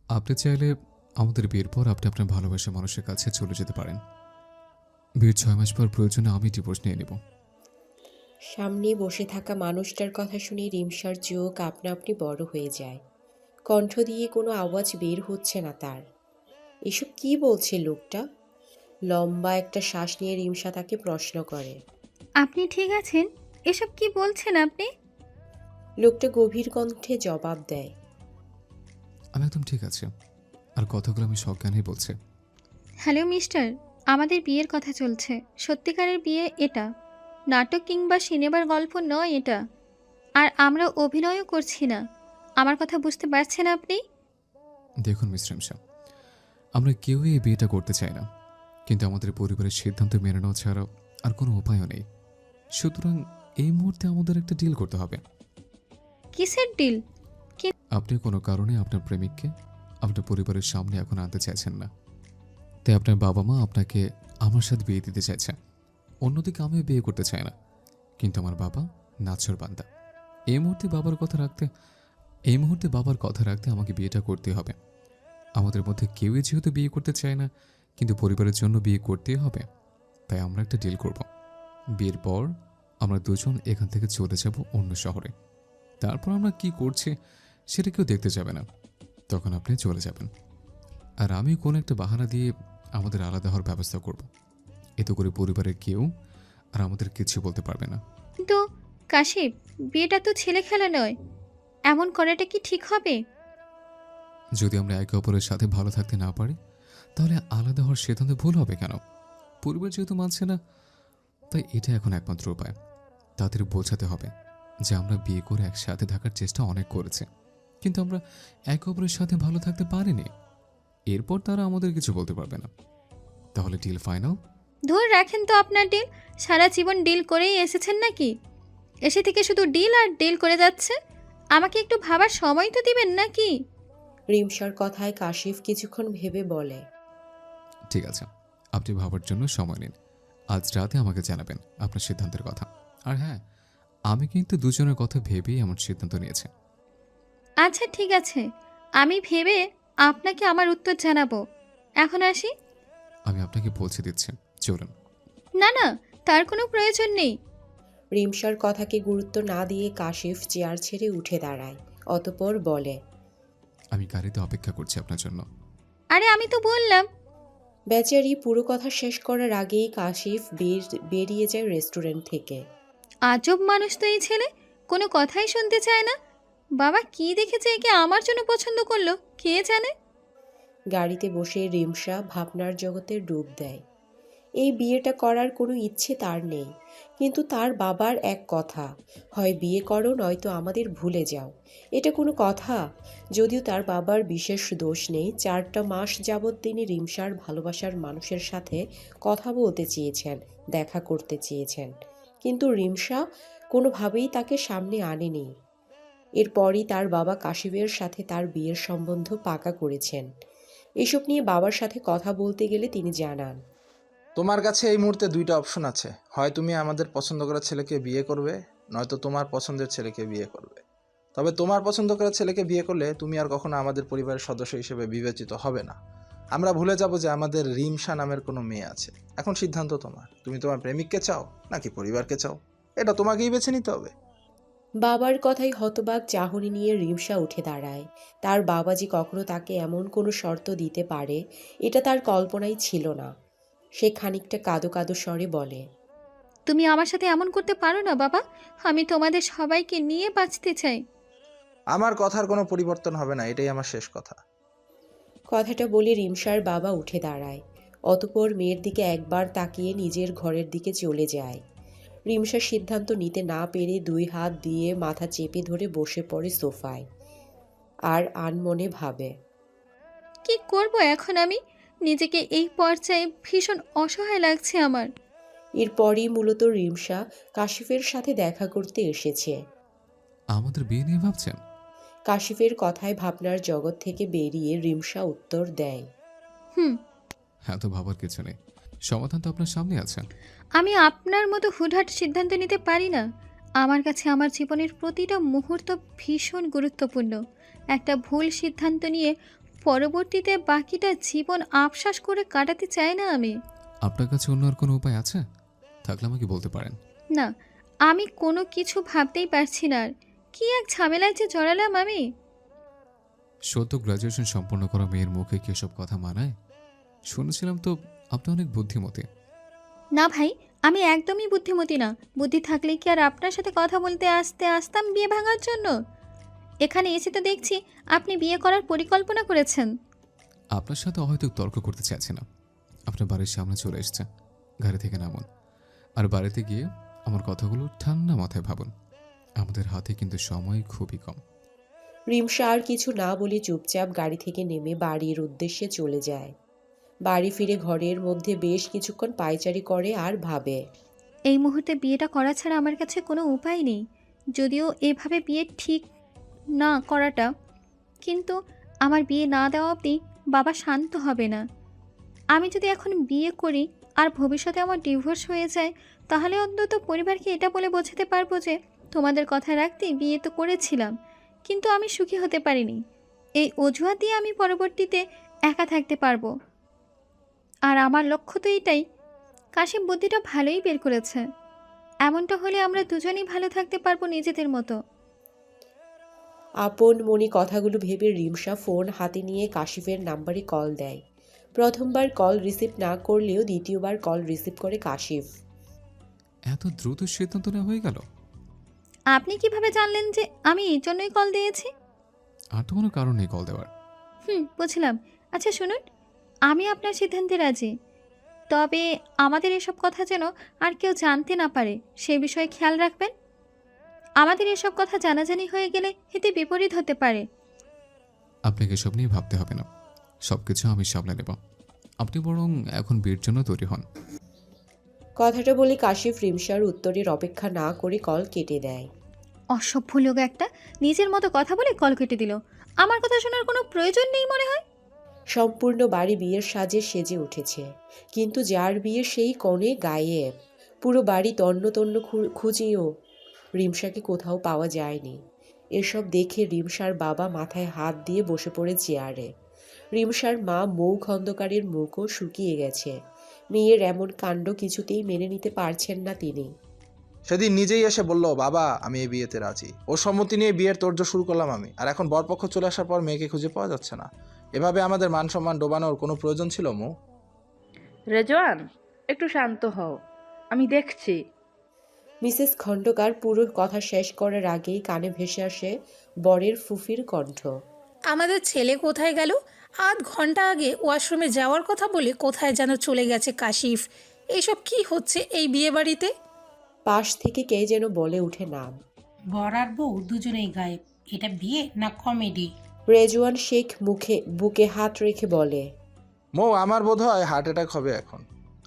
আপনি চাইলে আমাদের বিয়ের পর আপনি আপনার ভালোবাসার মানুষের কাছে চলে যেতে পারেন। বিয়ের 6 মাস পর প্রয়োজনে আমি ডিভোর্স নিয়ে নেব। সামনে বসে থাকা মানুষটার কথা শুনে রিমসার চোখ আপনা আপনি বড় হয়ে যায়। কণ্ঠ দিয়ে কোনো আওয়াজ বের হচ্ছে না তার। এসব কি বলছে লোকটা? লম্বা একটা শ্বাস নিয়ে রিমসা তাকে প্রশ্ন করে। আপনি ঠিক আছেন? এসব কি বলছেন আপনি? লোকটা গভীর কণ্ঠে জবাব দেয়। আমি একদম ঠিক আছে, আর কথাগুলো আমি সজ্ঞানেই বলছি। হ্যালো মিস্টার, আমাদের বিয়ের কথা চলছে। সত্যিকারের বিয়ে এটা। নাটক কিংবা সিনেমার গল্প নয় এটা। আর আমরা অভিনয়ও করছি না। আমার কথা বুঝতে পারছেন আপনি? দেখুন মিস রিমসা, আমরা কেউই এই বিয়েটা করতে চাই না, কিন্তু আমাদের পরিবারের সিদ্ধান্ত মেনে নেওয়া ছাড়া আর কোনো উপায়ও নেই। সুতরাং এই মুহূর্তে আমাদের একটা ডিল করতে হবে। কিসের ডিল? আপনি কোনো কারণে আপনার প্রেমিককে আপনার পরিবারের সামনে এখন আনতে চাইছেন না, তাই আপনার বাবা মা আপনাকে আমার সাথে বিয়ে দিতে চাইছে। অন্যদিকে আমিও বিয়ে করতে চাই না, কিন্তু আমার বাবা নাছোড়বান্দা। এই মুহূর্তে বাবার কথা রাখতে আমাকে বিয়েটা করতে হবে। আমাদের মধ্যে কেউই যেহেতু বিয়ে করতে চায় না, কিন্তু পরিবারের জন্য বিয়ে করতেই হবে, তাই আমরা একটা ডিল করব। বিয়ের পর আমরা দুজন এখান থেকে চলে যাব অন্য শহরে। তারপর আমরা কি করছি সেটা কেউ দেখতে যাবে না, তখন আপনি চলে যাবেন। আর আমি কোনো একটা বাহানা দিয়ে আমাদের আলাদা হওয়ার ব্যবস্থা করব। এতে করে পরিবারের কেউ আর আমাদের কিছু বলতে পারবে না। কিন্তু কাশিপ, বিয়েটা তো ছেলে খেলা নয়। এমন করাটা কি ঠিক হবে? যদি আমরা একে অপরের সাথে ভালো থাকতে না পারি, তাহলে আলাদা হওয়ার সিদ্ধান্ত ভুল হবে কেন? পরিবার যেহেতু মানছে না, তাই এটা এখন একমাত্র উপায়। তাদের বোঝাতে হবে যে আমরা বিয়ে করে একসাথে থাকার চেষ্টা অনেক করেছি, কিন্তু আমরা একে অপরের সাথে ভালো থাকতে পারিনি। এরপর তারা আমাদের কিছু বলতে পারবে না। তাহলে ডিল ফাইনাল। ধরে রাখেন তো আপনার ডিল। সারা জীবন ডিল করেই এসেছেন নাকি? এসে থেকে শুধু ডিল আর ডিল করে যাচ্ছে। আমাকে একটু ভাবার সময় তো দিবেন নাকি? রিমসার কথায় কাশিফ কিছুক্ষণ ভেবে বলে। ঠিক আছে, আপনি ভাবার জন্য সময় নিন। আজ রাতে আমাকে জানাবেন আপনার সিদ্ধান্তের কথা। আর হ্যাঁ, আমি কিন্তু দুজনের কথা ভেবেই এমন সিদ্ধান্ত নিয়েছি। আচ্ছা ঠিক আছে, আমি ভেবে আপনাকে আমার উত্তর জানাবো। এখন আসি। আমি আপনাকে পৌঁছে দিচ্ছি, চলুন। না না, তার কোনো প্রয়োজন নেই। রিমসার কথাকে গুরুত্ব না দিয়ে কাশিফ চেয়ার ছেড়ে উঠে দাঁড়ায়। অতঃপর বলে। আমি গাড়িতে অপেক্ষা করছি আপনার জন্য। আরে আমি তো বললাম। বেচারি পুরো কথা শেষ করার আগেই কাশিফ বেরিয়ে যায় রেস্টুরেন্ট থেকে। আজব মানুষ তো এই ছেলে, কোনো কথাই শুনতে চায় না। বাবা কি দেখেছে একে আমার জন্য পছন্দ করলো কে জানে। গাড়িতে বসে রিমসা ভাবনার জগতে ডুব দেয়। এই বিয়েটা করার কোনো ইচ্ছে তার নেই, কিন্তু তার বাবার এক কথা, হয় বিয়ে করো নয়তো আমাদের ভুলে যাও। এটা কোনো কথা? যদিও তার বাবার বিশেষ দোষ নেই, 4টা মাস যাবৎ তিনি রিমসার ভালোবাসার মানুষের সাথে কথা বলতে চেয়েছেন, দেখা করতে চেয়েছেন, কিন্তু রিমসা কোনোভাবেই তাকে সামনে আনেনি। এরপরই তার বাবা কাশিফের সাথে তার বিয়ের সম্বন্ধ পাকা করেছেন। এসব নিয়ে বাবার সাথে কথা বলতে গেলে তিনি জানান। তোমার কাছে এই মুহূর্তে দুইটা অপশন আছে, হয় তুমি আমাদের পছন্দ করা ছেলেকে বিয়ে করবে, নয়তো তোমার পছন্দের ছেলেকে বিয়ে করবে। তবে তোমার পছন্দ করা ছেলেকে বিয়ে করলে তুমি আর কখনো আমাদের পরিবারের সদস্য হিসেবে বিবেচিত হবে না। আমরা ভুলে যাব যে আমাদের রিমসা নামের কোনো মেয়ে আছে। এখন সিদ্ধান্ত তোমার, তুমি তোমার প্রেমিককে চাও নাকি পরিবারকে চাও, এটা তোমাকেই বেছে নিতে হবে। বাবার কথায় হতবাক চাহনি নিয়ে রিমসা উঠে দাঁড়ায়। তার বাবা যে কখনো তাকে এমন কোনো শর্ত দিতে পারে, এটা তার কল্পনাই ছিল না। সে খানিকটা কাঁদো কাঁদো স্বরে বলে। তুমি আমার সাথে এমন করতে পারো না বাবা। আমি তোমাদের সবাইকে নিয়ে বাঁচতে চাই। আমার কথার কোনো পরিবর্তন হবে না, এটাই আমার শেষ কথা। কথাটা বলে রিমসার বাবা উঠে দাঁড়ায়। অতঃপর মেয়ের দিকে একবার তাকিয়ে নিজের ঘরের দিকে চলে যায়। রিমসা সিদ্ধান্ত নিতে না পেরে 2 হাত দিয়ে মাথা চেপে ধরে বসে পড়ে সোফায়, আর আনমনে ভাবে। কি করব এখন আমি? নিজেকে এই পর্যায়ে ভীষণ অসহায় লাগছে আমার। এরপরই মূলত রিমসা কাশিফের সাথে দেখা করতে এসেছে। আমাদের বিয়ে নিয়ে ভাবছেন? কাশিফের কথায় ভাবনার জগৎ থেকে বেরিয়ে রিমসা উত্তর দেয়। হুম। হ্যাঁ, তো ভাবার কিছু নেই, সমাধান তো আপনার সামনে আছে। আমি আপনার মতো হুটহাট সিদ্ধান্ত নিতে পারি না। আমার কাছে আমার জীবনের প্রতিটা মুহূর্ত ভীষণ গুরুত্বপূর্ণ। একটা ভুল সিদ্ধান্ত নিয়ে পরবর্তীতে বাকিটা জীবন আফসোস করে কাটাতে চাই না আমি। আপনার কাছে অন্য আর কোনো উপায় আছে? থাকলে আমাকে বলতে পারেন। না, আমি কোনো কিছু ভাবতেই পারছি না আর। কি এক ঝামেলায় যে জড়ালাম আমি। সদ্য গ্র্যাজুয়েশন সম্পন্ন করা মেয়ের মুখে কি এসব কথা মানায়? শুনেছিলাম তো আপনি অনেক বুদ্ধিমতী। না ভাই, আমি একদমই বুদ্ধিমতী না। বুদ্ধি থাকলে কি আর আপনার সাথে কথা বলতে আসতাম বিয়ে ভাঙার জন্য? এখানে এসে তো দেখছি আপনি বিয়ে করার পরিকল্পনা করেছেন। আপনার সাথে হয়তো তর্ক করতে চাইছি না। আপনার বাড়ির সামনে চলে এসছে, গাড়ি থেকে নামুন। আর বাড়িতে গিয়ে আমার কথাগুলো ঠান্ডা মাথায় ভাবুন। আমাদের হাতে কিন্তু সময় খুবই কম। রিমসা আর কিছু না বলে চুপচাপ গাড়ি থেকে নেমে বাড়ির উদ্দেশ্যে চলে যায়। বাড়ি ফিরে ঘরের মধ্যে বেশ কিছুক্ষণ পায়চারি করে আর ভাবে। এই মুহূর্তে বিয়েটা করা ছাড়া আমার কাছে কোনো উপায় নেই। যদিও এভাবে বিয়ে ঠিক না করাটা, কিন্তু আমার বিয়ে না দেওয়া অবধি বাবা শান্ত হবে না। আমি যদি এখন বিয়ে করি আর ভবিষ্যতে আমার ডিভোর্স হয়ে যায়, তাহলে অন্তত পরিবারকে এটা বলে বোঝাতে পারবো যে তোমাদের কথা রাখতেই বিয়ে তো করেছিলাম, কিন্তু আমি সুখী হতে পারিনি। এই অজুহাত দিয়ে আমি পরবর্তীতে একা থাকতে পারবো। আর আমার লক্ষ্য তো এটাই। কাশিম বুদ্ধিটা ভালোই বের করেছে। এমনটা হলে আমরা দুজনেই ভালো থাকতে পারবো নিজেদের মতো। আপন মনে কথাগুলো ভেবে রিমসা ফোন হাতে নিয়ে কাশিফের নাম্বারে কল দেয়। প্রথমবার কল রিসিভ না করলেও দ্বিতীয়বার কল রিসিভ করে কাশিফ। এত দ্রুত সিদ্ধান্ত নেওয়া হয়ে গেল? আপনি কিভাবে জানলেন যে আমি এই জন্যই কল দিয়েছি? আর তো কোনো কারণ নেই কল দেওয়ার। বুঝলাম। আচ্ছা শুনুন, আমি আপনার সিদ্ধান্তে রাজি। তবে আমাদের এসব কথা যেন আর কেউ জানতে না পারে সে বিষয়ে খেয়াল রাখবেন। আমাদের এসব কথা জানাজানি হয়ে গেলে এতে বিপরীত হতে পারে। আপনাকে এসব নিয়ে ভাবতে হবে না, সব কিছু আমি সামলে নেব। আপনি বরং এখন বিয়ের জন্য তৈরি হন। কথাটা বলে কাশিফ রিমসার উত্তরের অপেক্ষা না করে কল কেটে দেয়। অসভ্য লোক একটা, নিজের মতো কথা বলে কল কেটে দিল। আমার কথা শোনার কোনো প্রয়োজন নেই মনে হয়। সম্পূর্ণ বাড়ি বিয়ের সাজে সেজে উঠেছে, কিন্তু যার বিয়ে সেই কোণে গায়েব। পুরো বাড়ি তন্ন তন্ন খুঁজেও রিমসাকে কোথাও পাওয়া যায়নি। এসব দেখে রিমসার বাবা মাথায় হাত দিয়ে বসে পড়ে চেয়ারে। রিমসার মা মৌ খন্দকারের মুখও শুকিয়ে গেছে। মেয়ের এমন কাণ্ড কিছুতেই মেনে নিতে পারছেন না তিনি। সেদিন নিজেই এসে বলল, বাবা আমি এই বিয়েতে রাজি। ওর সম্মতি নিয়ে বিয়ের তোড়জোড় শুরু করলাম আমি, আর এখন বরপক্ষ চলে আসার পর মেয়েকে খুঁজে পাওয়া যাচ্ছে না। এভাবে আমাদের মান সম্মান ডোবানোর কোনো প্রয়োজন ছিল মৌ? রেজওয়ান, একটু শান্ত হও, আমি দেখছি। মিসেস খন্দকার পুরো কথা শেষ করার আগেই কানে ভেসে আসে বরের ফুফির কণ্ঠ। আমাদের ছেলে কোথায় গেল? আধ ঘন্টা আগে ওয়াশরুমে যাওয়ার কথা বলে কোথায় যেন চলে গেছে কাশিফ। এসব কি হচ্ছে এই বিয়ে বাড়িতে? পাশ থেকে কে যেন বলে উঠে নাম। বর আর বউ দুজনেই গায়েব। এটা বিয়ে না কমেডি? রেজওয়ান শেখ বুকে হাত রেখে বলে, মৌ আমার বোধ হয় হার্ট অ্যাটাক হবে এখন।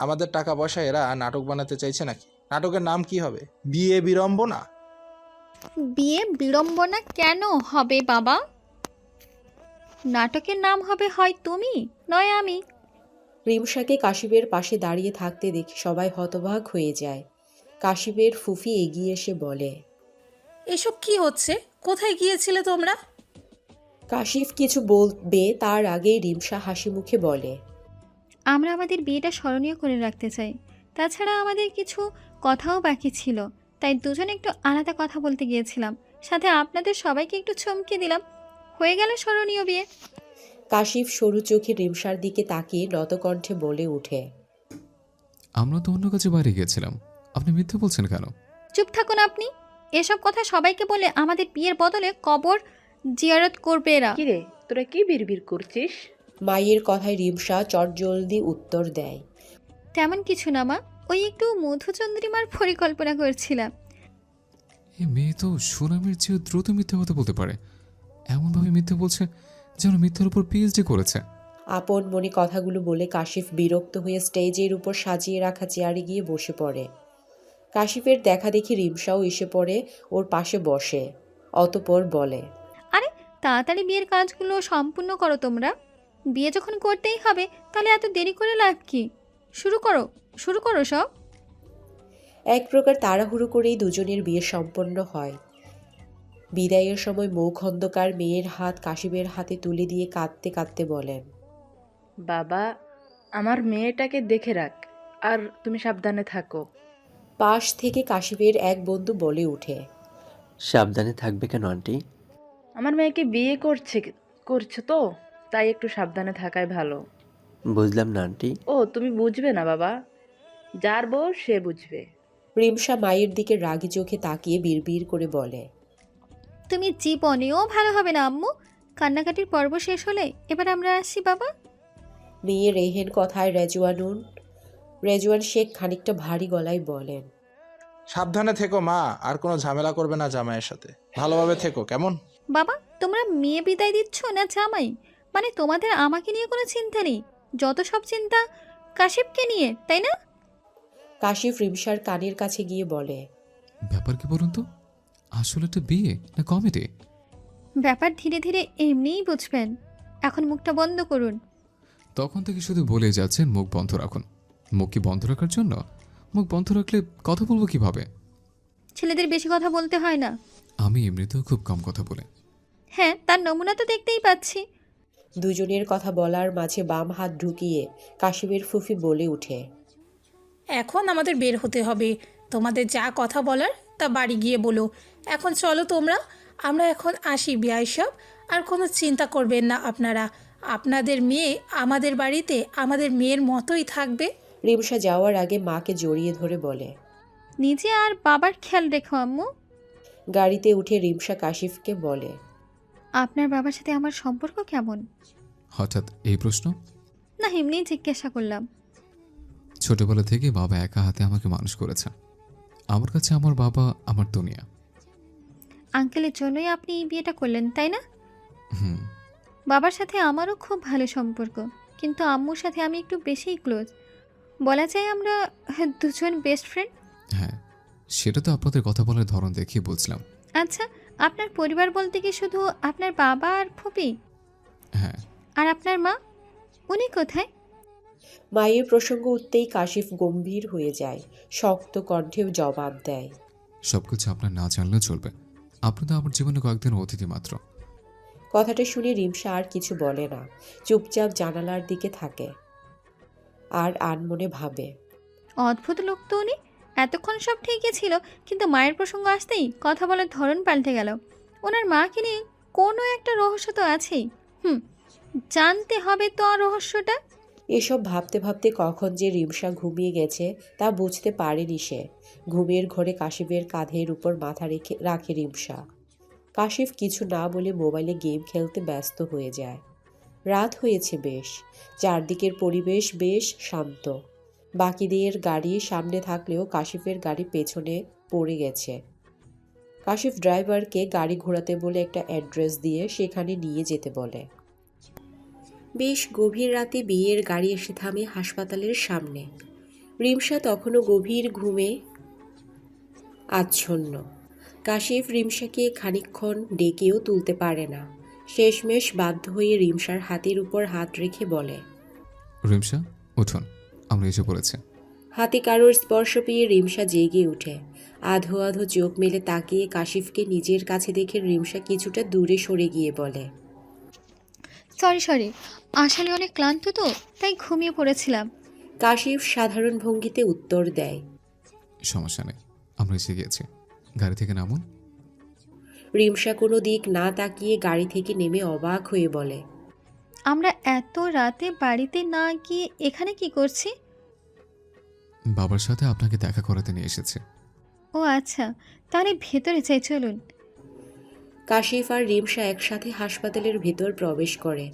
আমাদের টাকা পয়সা এরা নাটক বানাতে চাইছে নাকি? নাটকের নাম কি হবে? বিয়ে বিড়ম্বনা? বিয়ে বিড়ম্বনা কেন হবে বাবা? নাটকের নাম হবে হয় তুমি নয় আমি। রিমসাকে কাশিফের পাশে দাঁড়িয়ে থাকতে দেখে সবাই হতবাক হয়ে যায়। কাশিফের ফুফি এগিয়ে এসে বলে, এসব কি হচ্ছে? কোথায় গিয়েছিলে তোমরা? কাশিফ কিছু বলবে তার আগেই রিমসা হাসি মুখে বলে, আমরা আমাদের বিয়েটা স্মরণীয় করে রাখতে চাই। তাছাড়া আমাদের কিছু কথাও বাকি ছিল, তাই দুজনে একটু আলাদা কথা বলতে গিয়েছিলাম। সাথে আপনাদের সবাইকে একটু চমকে দিলাম। হয়ে গেল স্মরণীয় বিয়ে। কাশিফ সরু চোখে রিমসার দিকে তাকিয়ে নতকণ্ঠে বলে উঠে, আমরা তো অন্য কাছে বাইরে গিয়েছিলাম, আপনি মিথ্যে বলছেন কেন? চুপ থাকুন আপনি। এসব কথা সবাইকে বলে আমাদের বিয়ের বদলে কবর জিয়ারত করবে এরা। কি রে, তোরা কি বিড়বিড় করছিস? মায়ের কথায় রিমসা চটজলদি উত্তর দেয়, তেমন কিছু না মা, ওই একটু মধুচন্দ্রিমার পরিকল্পনা করছিলাম। এই মেয়ে তো সুনামের চেয়েও দ্রুত মিথ্যে কথা বলতে পারে। এমনভাবে মিথ্যে বলছে যেন মিথ্যের উপর পিএইচডি করেছে। আপন মনে কথাগুলো বলে কাশিফ বিরক্ত হয়ে স্টেজের উপর সাজিয়ে রাখা চেয়ারে গিয়ে বসে পড়ে। কাশিফের দেখা দেখি রিমসাও এসে পড়ে ওর পাশে বসে। অতঃপর বলে, আরে তাড়াতাড়ি বিয়ের কাজগুলো সম্পূর্ণ করো তোমরা। বিয়ে যখন করতেই হবে তাহলে এত দেরি করে লাভ কি? শুরু করো সব। এক প্রকার তাড়াহুড়ো করেই দুজনের বিয়ে সম্পন্ন হয়। বিদায়ের সময় মৌ খন্দকার মেয়ের হাত কাশিফের হাতে তুলে দিয়ে কাঁদতে কাঁদতে বলেন, বাবা, আমার মেয়েটাকে দেখে রাখ, আর তুমি সাবধানে থাকো। পাশ থেকে কাশিফের এক বন্ধু বলে ওঠে, সাবধানে থাকবে কেন আন্টি? আমার মেয়েকে বিয়ে করছে তো, তাই একটু সাবধানে থাকাই ভালো। বুঝলাম না আন্টি। ও, তুমি বুঝবে না বাবা, যার বউ সে বুঝবে। রিমসা মায়ের দিকে রাগী চোখে তাকিয়ে বিড়বিড় করে বলে, তুমি জীবনেও ভালো হবে না আম্মু। কান্নাকাটির পর্ব শেষ হলে এবার আমরা আসি বাবা। মেয়ে রেহেন কথায় রেজওয়ান শেখ খানিকটা ভারী গলায় বলেন, সাবধানে থেকো মা, আর কোনো ঝামেলা করবে না জামাইয়ের সাথে, ভালোভাবে থেকো কেমন? বাবা, তোমরা মেয়ে বিদায় দিচ্ছ না জামাই? মানে তোমাদের আমাকে নিয়ে কোনো চিন্তা নেই, যত সব চিন্তা কাশিফকে নিয়ে, তাই না? কাশিফ রিমসার কানের কাছে গিয়ে বলে, ব্যাপার কি বলুন তো, আসলে একটা বিয়ে না কমেডি? ব্যাপার ধীরে ধীরে এমনিই বুঝবেন, এখন মুখটা বন্ধ করুন। তখন থেকে শুধু বলে যাচ্ছেন মুখ বন্ধ রাখুন। মুখ কি বন্ধ রাখার জন্য? মুখ বন্ধ রাখলে কথা বলবো কিভাবে? ছেলেদের বেশি কথা বলতে হয় না। আমি এমনিতেও খুব কম কথা বলি। হ্যাঁ, তার নমুনা তো দেখতেই পাচ্ছি। দুজনের কথা বলার মাঝে বাম হাত ঢুকিয়ে কাশিফের ফুফি বলে উঠে, এখন আমাদের বের হতে হবে। তোমাদের যা কথা বলার তা বাড়ি গিয়ে বলো। এখন চলো তোমরা, আমরা এখন আসি বিয়াই সব। আর কোনো চিন্তা করবেন না আপনারা, আপনাদের মেয়ে আমাদের বাড়িতে আমাদের মেয়ের মতোই থাকবে। রিমসা যাওয়ার আগে মাকে জড়িয়ে ধরে বলে, নিজে আর বাবার খেয়াল রেখো আম্মু। গাড়িতে উঠে রিমসা কাশিফকে বলে, আপনার বাবার সাথে আমার সম্পর্ক কেমন? হঠাৎ এই প্রশ্ন? না, এমনিই জিজ্ঞাসা করলাম। ছোটবেলা থেকে বাবা একা হাতে আমাকে মানুষ করেছে। আমার কাছে আমার বাবা আমার দুনিয়া। আঙ্কেলের জন্যই আপনি এই বিয়েটা করলেন, তাই না? হুম। বাবার সাথে আমারও খুব ভালো সম্পর্ক, কিন্তু আম্মুর সাথে আমি একটু বেশিই ক্লোজ। বলা যায় আমরা দুজন বেস্ট ফ্রেন্ড। হ্যাঁ, সেটা তো আপনাদের কথা বলার ধরন দেখে বুঝলাম। আচ্ছা, আপনার পরিবার বলতে কি শুধু আপনার বাবা আর ফুপি? হ্যাঁ। আর আপনার মা, উনি কোথায়? মায়ের প্রসঙ্গ উঠতেই কাশিফ গম্ভীর হয়ে যায়, শক্ত কণ্ঠে জবাব দেয়, সবকিছু আপনার না জানলেও চলবে। আপনি তো আমার জীবনে কয়েকদিন অতিথি মাত্র। কথাটা শুনে রিমসা আর কিছু বলে না, চুপচাপ জানালার দিকে থাকে আর আনমনে ভাবে, অদ্ভুত লোক তো উনি। এতক্ষণ সব ঠিকই ছিল, কিন্তু মায়ের প্রসঙ্গ আসতেই কথা বলার ধরন পাল্টে গেল। ওনার মাকে নিয়ে কোনো একটা রহস্য তো আছেই। জানতে হবে তো আর রহস্যটা। এসব ভাবতে ভাবতে কখন যে রিমসা ঘুমিয়ে গেছে তা বুঝতে পারেনি সে। ঘুমের ঘোরে কাশিফের কাঁধের উপর মাথা রাখে রিমসা। কাশিফ কিছু না বলে মোবাইলে গেম খেলতে ব্যস্ত হয়ে যায়। রাত হয়েছে বেশ, চারদিকের পরিবেশ বেশ শান্ত। বাকিদের গাড়ি সামনে থাকলেও কাশিফের গাড়ি পেছনে পড়ে গেছে। কাশিফ ড্রাইভারকে গাড়ি ঘোরাতে বলে একটা অ্যাড্রেস দিয়ে সেখানে নিয়ে যেতে বলে। বেশ গভীর রাতে বিয়ের গাড়ি এসে থামে হাসপাতালের সামনে। রিমসা তখনও গভীর ঘুমে আচ্ছন্ন। কাশিফ রিমসাকে খানিকক্ষণ ডেকেও তুলতে পারে না। শেষমেশ বাধ্য হয়ে রিমসার হাতের উপর হাত রেখে বলে, রিমসা, উঠুন, আমরা এসে পড়েছি। হাতে কারোর স্পর্শ পেয়ে রিমসা জেগে ওঠে। আধো আধো চোখ মেলে তাকিয়ে কাশিফকে নিজের কাছে দেখে রিমসা কিছুটা দূরে সরে গিয়ে বলে, সরি, আসলে অনেক ক্লান্ত তো, তাই ঘুমিয়ে পড়েছিলাম। কাশিফ সাধারণ ভঙ্গিতে উত্তর দেয়। সমস্যা নেই, আমরা এসে গিয়েছি। গাড়ি থেকে নামুন। রিমসা কোনো দিক না তাকিয়ে গাড়ি থেকে নেমে অবাক হয়ে বলে, আমরা এত রাতে বাড়িতে না গিয়ে এখানে কি করছি? বাবার সাথে আপনাকে দেখা করাতে নিয়ে এসেছে। ও আচ্ছা, তাহলে ভেতরে চাই, চলুন। কাশিফ আর রিমসা একসাথে হাসপাতালের ভেতর প্রবেশ করে।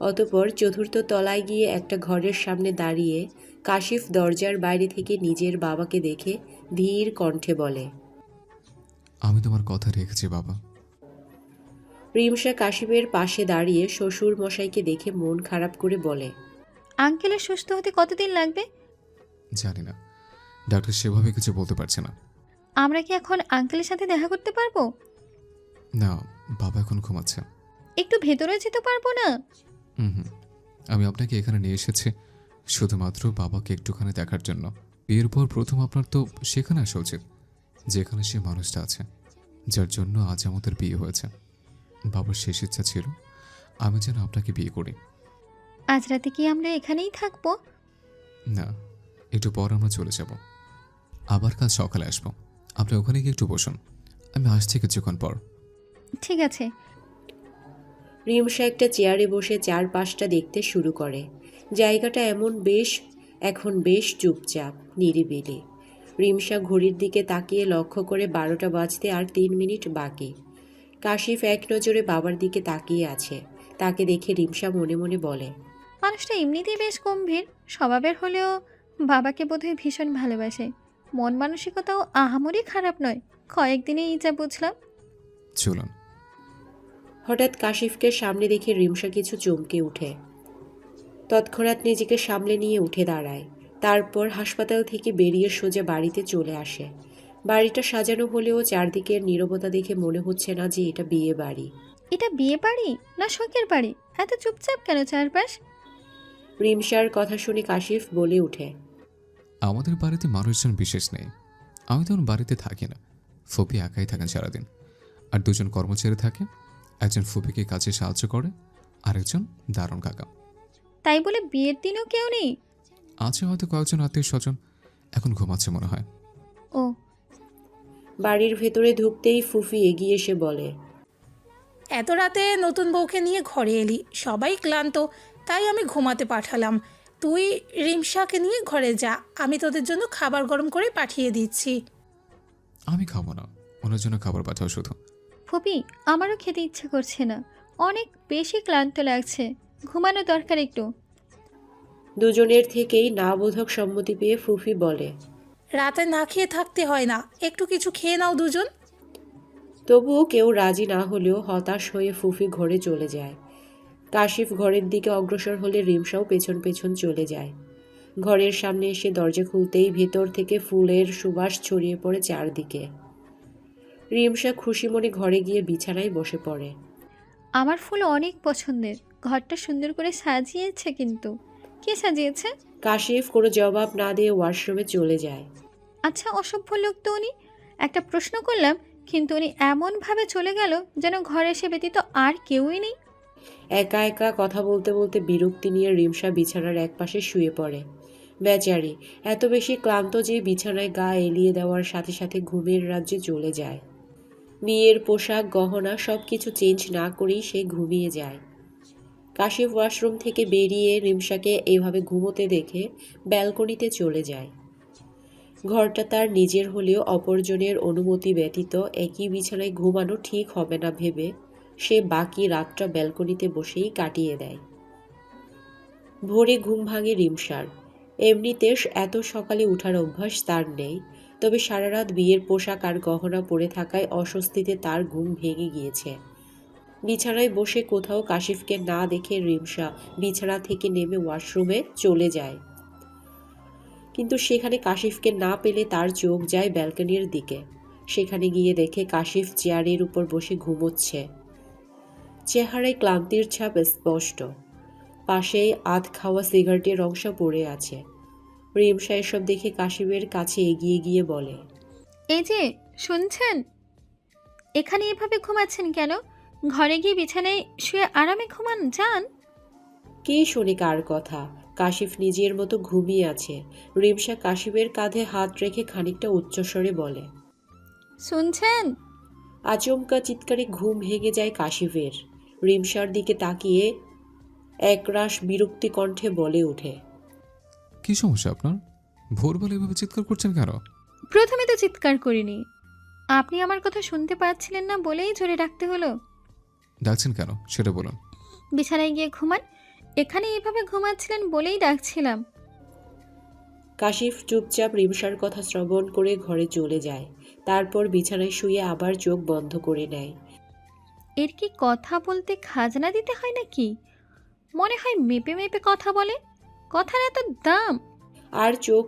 অতঃপর চতুর্থ তলায় গিয়ে একটা ঘরের সামনে দাঁড়িয়ে কাশিফ দরজার বাইরে থেকে নিজের বাবাকে দেখে ধীর কণ্ঠে বলে, আমি তোমার কথা রেখেছি বাবা। রিমসা কাশিফের পাশে দাঁড়িয়ে শ্বশুর মশাইকে দেখে মন খারাপ করে বলে, আঙ্কেলের সুস্থ হতে কতদিন লাগবে? জানি না, ডাক্তার সেভাবে কিছু বলতে পারছে না। আমরা কি এখন আঙ্কেলের সাথে দেখা করতে পারবো? না, বাবা এখন ঘুমাচ্ছে। একটু ভেতরে যেতে পারবো না? হুম, আমি আপনাকে এখানে নিয়ে এসেছি শুধুমাত্র বাবাকে একটুখানি দেখার জন্য। বিয়ের পর প্রথম আপনার তো সেখানে আসা উচিত, যেখানে সে মানুষটা আছে। যার জন্য আজ আমাদের বিয়ে হয়েছে। বাবার শেষ ইচ্ছা ছিল আমি যেন আপনাকে বিয়ে করি। আজ রাতে কি আমরা এখানেই থাকবো? না, একটু পর আমরা চলে যাব। আবার কাল সকালে আসবো। আপনি ওখানে গিয়ে একটু বসুন, আমি আসছি কিছুক্ষণ পর। ঠিক আছে। রিমসা একটা চেয়ারে বসে চারপাশটা দেখতে শুরু করে। জায়গাটা এখন বেশ চুপচাপ, নিরিবিলি। রিমসা ঘড়ির দিকে তাকিয়ে লক্ষ্য করে 12টা বাজতে আর 3 মিনিট বাকি। কাশিফ এক নজরে বাবার দিকে তাকিয়ে আছে। তাকে দেখে রিমসা মনে মনে বলে, মানুষটা এমনিতেই বেশ গম্ভীর স্বভাবের হলেও বাবাকে বোধহয় ভীষণ ভালোবাসে। মন মানসিকতাও আহামরি খারাপ নয়, কয়েকদিনেই যা বুঝলাম। চলুন। হঠাৎ কাশিফকে সামনে দেখে রিমসা কিছু চমকে ওঠে। তৎক্ষণাৎ নিজেকে সামলে নিয়ে উঠে দাঁড়ায়। তারপর হাসপাতাল থেকে বেরিয়ে সোজা বাড়িতে চলে আসে। বাড়িটা সাজানো হলেও চারদিকের নীরবতা দেখে মনে হচ্ছে না যে এটা বিয়ে বাড়ি। এটা বিয়ে বাড়ি না শখের বাড়ি? এত চুপচাপ কেন চারপাশ? রিমসার কথা শুনে কাশিফ বলে ওঠে, আমাদের বাড়িতে মানুষজন বিশেষ নেই। আমি তেমন বাড়িতে থাকি না। ফুপি একাই থাকেন সারাদিন, আর দুজন কর্মচারী থাকে। একজন ফুপিকে কাজে সাহায্য করে, আরেকজন দারুণ কাকা। তাই বলে বিয়ের দিনও কেউ নেই? আছে হয়তো কয়েকজন আত্মীয় স্বজন, এখন ঘুমাচ্ছে মনে হয়। ও, বাড়ির ভেতরে ঢুকতেই ফুফি এগিয়ে এসে বলে, এত রাতে নতুন বউকে নিয়ে ঘরে এলি, সবাই ক্লান্ত, তাই আমি ঘুমাতে পাঠালাম। তুই রিমসাকে নিয়ে ঘরে যা, আমি তোদের জন্য খাবার গরম করে পাঠিয়ে দিচ্ছি। আমি খাবো না, ওনার জন্য খাবার পাঠাও শুধু। ফুপি, আমারও খেতে ইচ্ছে করছে না, অনেক বেশি ক্লান্ত লাগছে, ঘুমানো দরকার একটু। দুজনের থেকেই না বোধক সম্মতি পেয়ে ফুফি বলে, রাতে না খেয়ে থাকতে হয় না, একটু কিছু খেয়ে নাও দুজন। তবুও কেউ রাজি না হলেও হতাশ হয়ে ফুফি ঘরে চলে যায়। কাশিফ ঘরের দিকে অগ্রসর হলে রিমসাও পেছন পেছন চলে যায়। ঘরের সামনে এসে দরজা খুলতেই ভেতর থেকে ফুলের সুবাস ছড়িয়ে পড়ে চারদিকে। রিমসা খুশি মনে ঘরে গিয়ে বিছানায় বসে পড়ে। আমার ফুল অনেক পছন্দের, ঘরটা সুন্দর করে সাজিয়েছে। কিন্তু কে সাজিয়েছে? কাশিফ কোনো জবাব না দিয়ে ওয়াশরুমে চলে যায়। আচ্ছা, অসভ্য লোক তো উনি। একটা প্রশ্ন করলাম, কিন্তু উনি এমনভাবে চলে গেল যেন ঘরে এসে ব্যতীত আর কেউই নেই। একা একা কথা বলতে বলতে বিরক্তি নিয়ে রিমসা বিছানার একপাশে শুয়ে পড়ে। বেচারি এত বেশি ক্লান্ত যে বিছানায় গা এলিয়ে দেওয়ার সাথে সাথে ঘুমের রাজ্যে চলে যায়। বিয়ের পোশাক গহনা সব কিছু চেঞ্জ না করেই সে ঘুমিয়ে যায়। কাশিফ ওয়াশরুম থেকে বেরিয়ে রিমসাকে এভাবে ঘুমোতে দেখে ব্যালকনিতে চলে যায়। ঘরটা তার নিজের হলেও অপরজনের অনুমতি ব্যতীত একই বিছানায় ঘুমানো ঠিক হবে না ভেবে সে বাকি রাতটা ব্যালকনিতে বসেই কাটিয়ে দেয়। ভোরে ঘুম ভাঙে রিমসার। এমনিতে এত সকালে ওঠার অভ্যাস তার নেই, তবে সারা রাত বিয়ের পোশাক আর গহনা পরে থাকায় অস্বস্তিতে তার ঘুম ভেঙে গিয়েছে। বিছানায় বসে কোথাও কাশিফকে না দেখে রিমসা বিছানা থেকে নেমে ওয়াশরুমে চলে যায়। কিন্তু সেখানে কাশিফকে না পেলে তার চোখ যায় ব্যালকনির দিকে। সেখানে গিয়ে দেখে কাশিফ চেয়ারের উপর বসে ঘুমোচ্ছে। চেহারায় ক্লান্তির ছাপ স্পষ্ট। পাশেই আধ খাওয়া সিগারেটের অংশ পড়ে আছে। রিমসা এসব দেখে কাশিফের কাছে এগিয়ে গিয়ে বলে, এই যে, শুনছেন? এখানে এভাবে ঘুমাচ্ছেন কেন? ঘরে গিয়ে বিছানায় শুয়ে আরামে ঘুমান যান। কে শোনে কার কথা? কাশিফ নিজের মতো ঘুমিয়ে আছে। রিমসা কাশিফের কাঁধে হাত রেখে খানিকটা উচ্চস্বরে বলে। শুনছেন? আচমকা চিৎকারে ঘুম ভেঙে যায় কাশিফের। রিমসার দিকে তাকিয়ে একরাশ বিরক্তি কণ্ঠে বলে ওঠে, কি সমস্যা আপনার? ভোরবেলা এভাবে চিৎকার করছেন কেন? প্রথমে তো চিৎকার করিনি, আপনি আমার কথা শুনতে পাচ্ছিলেন না বলেই জোরে ডাকতে হলো। ডাকছেন কেন সেটা বলুন। বিছানায় গিয়ে ঘুমান, এখানে এভাবে ঘুমাচ্ছিলেন বলেই ডাকছিলাম। কাশিফ চুপচাপ রিমসার কথা শ্রবণ করে ঘরে চলে যায়। তারপর বিছানায় শুয়ে আবার চোখ বন্ধ করে নেয়। এর কি কথা বলতে খাজনা দিতে হয় নাকি? মনে হয় মেপে মেপে কথা বলে, কথার এত দাম। আর চোখ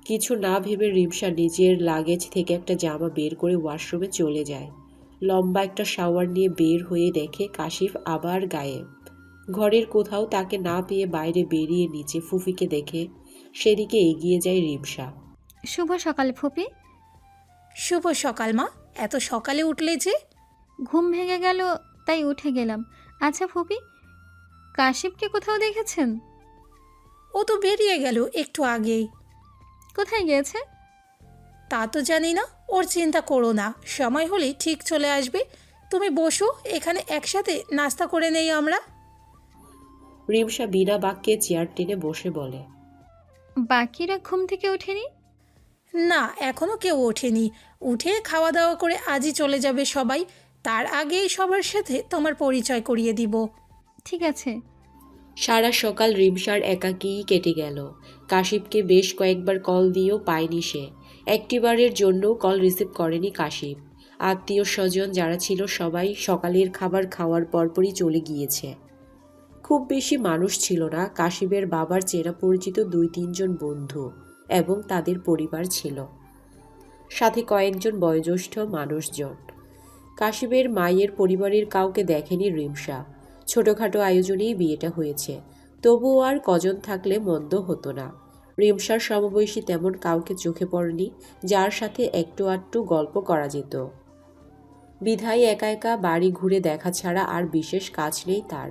কিছু না ভেবে রিমসা নিজের লাগেজ থেকে একটা জামা বের করে ওয়াশরুমে চলে যায়। লম্বা একটা শাওয়ার নিয়ে বের হয়ে দেখে কাশিফ আবার গায়েব। ঘরের কোথাও তাকে না পেয়ে বাইরে বেরিয়ে নিচে ফুফিকে দেখে সেদিকে এগিয়ে যায় রিমসা। শুভ সকাল ফুপি। শুভ সকাল মা। এত সকালে উঠলে যে? ঘুম ভেঙে গেল তাই উঠে গেলাম। আচ্ছা ফুপি, কাশিপকে কোথাও দেখেছেন? ও তো বেরিয়ে গেল একটু আগেই। কোথায় গিয়েছে? তা তো জানি না, ওর চিন্তা করো না, সময় হলে ঠিক চলে আসবে। তুমি বসো, এখানে একসাথে নাস্তা করে নেই আমরা। রিমসা বিনা বাক্যে চেয়ার টেনে বসে বলে। বাকিরা ঘুম থেকে ওঠেনি? না, এখনো কেউ ওঠেনি। উঠে খাওয়া দাওয়া করে আজই চলে যাবে সবাই। তার আগেই সবার সাথে তোমার পরিচয় করিয়ে দিব। ঠিক আছে। সারা সকাল রিমসার একাকীই কেটে গেল। কাশিপকে বেশ কয়েকবার কল দিয়েও পায়নি সে। একটিবারের জন্য কল রিসিভ করেনি কাশিপ। আত্মীয় স্বজন যারা ছিল সবাই সকালের খাবার খাওয়ার পরপরই চলে গিয়েছে। খুব বেশি মানুষ ছিল না। কাশিপের বাবার চেনা পরিচিত 2-3 জন বন্ধু এবং তাদের পরিবার ছিল, সাথে কয়েকজন বয়োজ্যেষ্ঠ মানুষজন। কাশিপের মায়ের পরিবারের কাউকে দেখেনি রিমসা। ছোটোখাটো আয়োজনেই বিয়েটা হয়েছে, তবুও আর কজন থাকলে মন্দ হতো না। রিমসার সমবয়সী তেমন কাউকে চোখে পড়েনি যার সাথে একটু আধটু গল্প করা যেত। বিধায় একা একা বাড়ি ঘুরে দেখা ছাড়া আর বিশেষ কাজ নেই তার।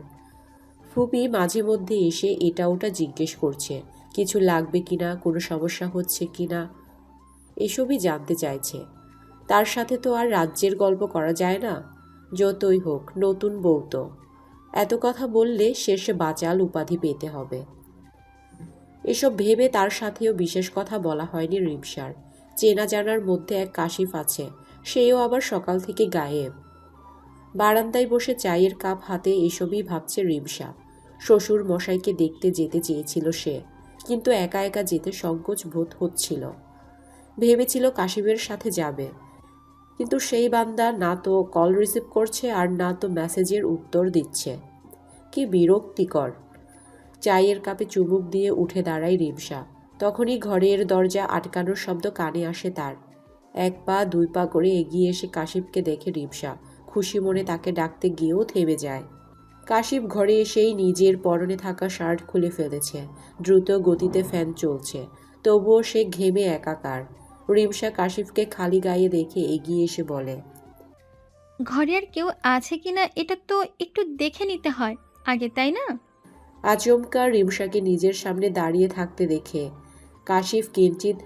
ফুপি মাঝে মধ্যে এসে এটা ওটা জিজ্ঞেস করছে, কিছু লাগবে কিনা, কোনো সমস্যা হচ্ছে কিনা, এসবই জানতে চাইছে। তার সাথে তো আর রাজ্যের গল্প করা যায় না। যতই হোক নতুন বউ তো, এত কথা বললে শেষে বাচাল উপাধি পেতে হবে। এসব ভেবে তার সাথেও বিশেষ কথা বলা হয়নি রিমসার। চেনা জানার মধ্যে এক কাশিফ আছে, সেও আবার সকাল থেকে গায়েব। বারান্দায় বসে চায়ের কাপ হাতে এসবই ভাবছে রিমসা। শ্বশুর মশাইকে দেখতে যেতে চেয়েছিল সে, কিন্তু একা একা যেতে সংকোচ বোধ হচ্ছিল। ভেবেছিল কাশিফের সাথে যাবে, কিন্তু সেই বান্দা না তো কল রিসিভ করছে আর না তো মেসেজের উত্তর দিচ্ছে। কি বিরক্তিকর। চায়ের কাপে চুমুক দিয়ে উঠে দাঁড়ায় রিমসা। তখনই ঘরের দরজা আটকানোর শব্দ কানে আসে তার। 1 পা 2 পা করে এগিয়ে এসে কাশিফকে দেখে রিমসা খুশি মনে তাকে ডাকতে গিয়েও থেমে যায়। কাশিফ ঘরে এসেই নিজের পরনে থাকা শার্ট খুলে ফেলেছে। দ্রুত গতিতে ফ্যান চলছে, তবুও সে ঘেমে একাকার। রিমসা কাশিফকে খালি গায়ে দেখে এগিয়ে এসে বলে, ঘরে আর কেউ আছে কিনা এটা তো একটু দেখে নিতে হয় আগে, তাই না? আচমকা রিমসাকে নিজের সামনে দাঁড়িয়ে থাকতে দেখে কাশিফ কিঞ্চিত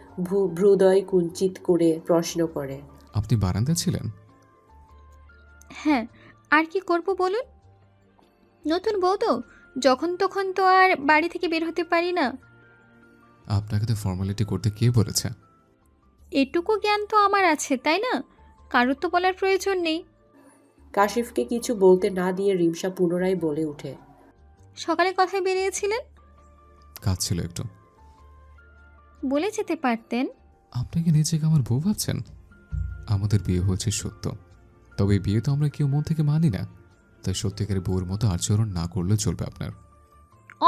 ভ্রুদয় কুঞ্চিত করে প্রশ্ন করে, আপনি বারান্দায় ছিলেন? হ্যাঁ, আর কি করব বলুন? নতুন বউ তো, যখন তখন তো আর বাড়ি থেকে বের হতে পারি না। আপনাকে তো ফর্মালিটি করতে কে বলেছে? এটুকু জ্ঞান তো আমার আছে, তাই না? কারোর তো বলার প্রয়োজন নেই। কাশিফকে কিছু বলতে না দিয়ে রিমসা পুনরায় বলে ওঠে, সকালে কথায় বেরিয়েছিলেন, কাজ ছিল একটু। বলে যেতে পারতেন। আপনি কি নিজেকে আমার বউ ভাবছেন? আমাদের বিয়ে হয়েছে সত্য, তবে এই বিয়ে তো আমরা কেউ মন থেকে মানি না, তাই সত্যিকারের বউর মতো আচরণ না করলেও চলবে আপনার।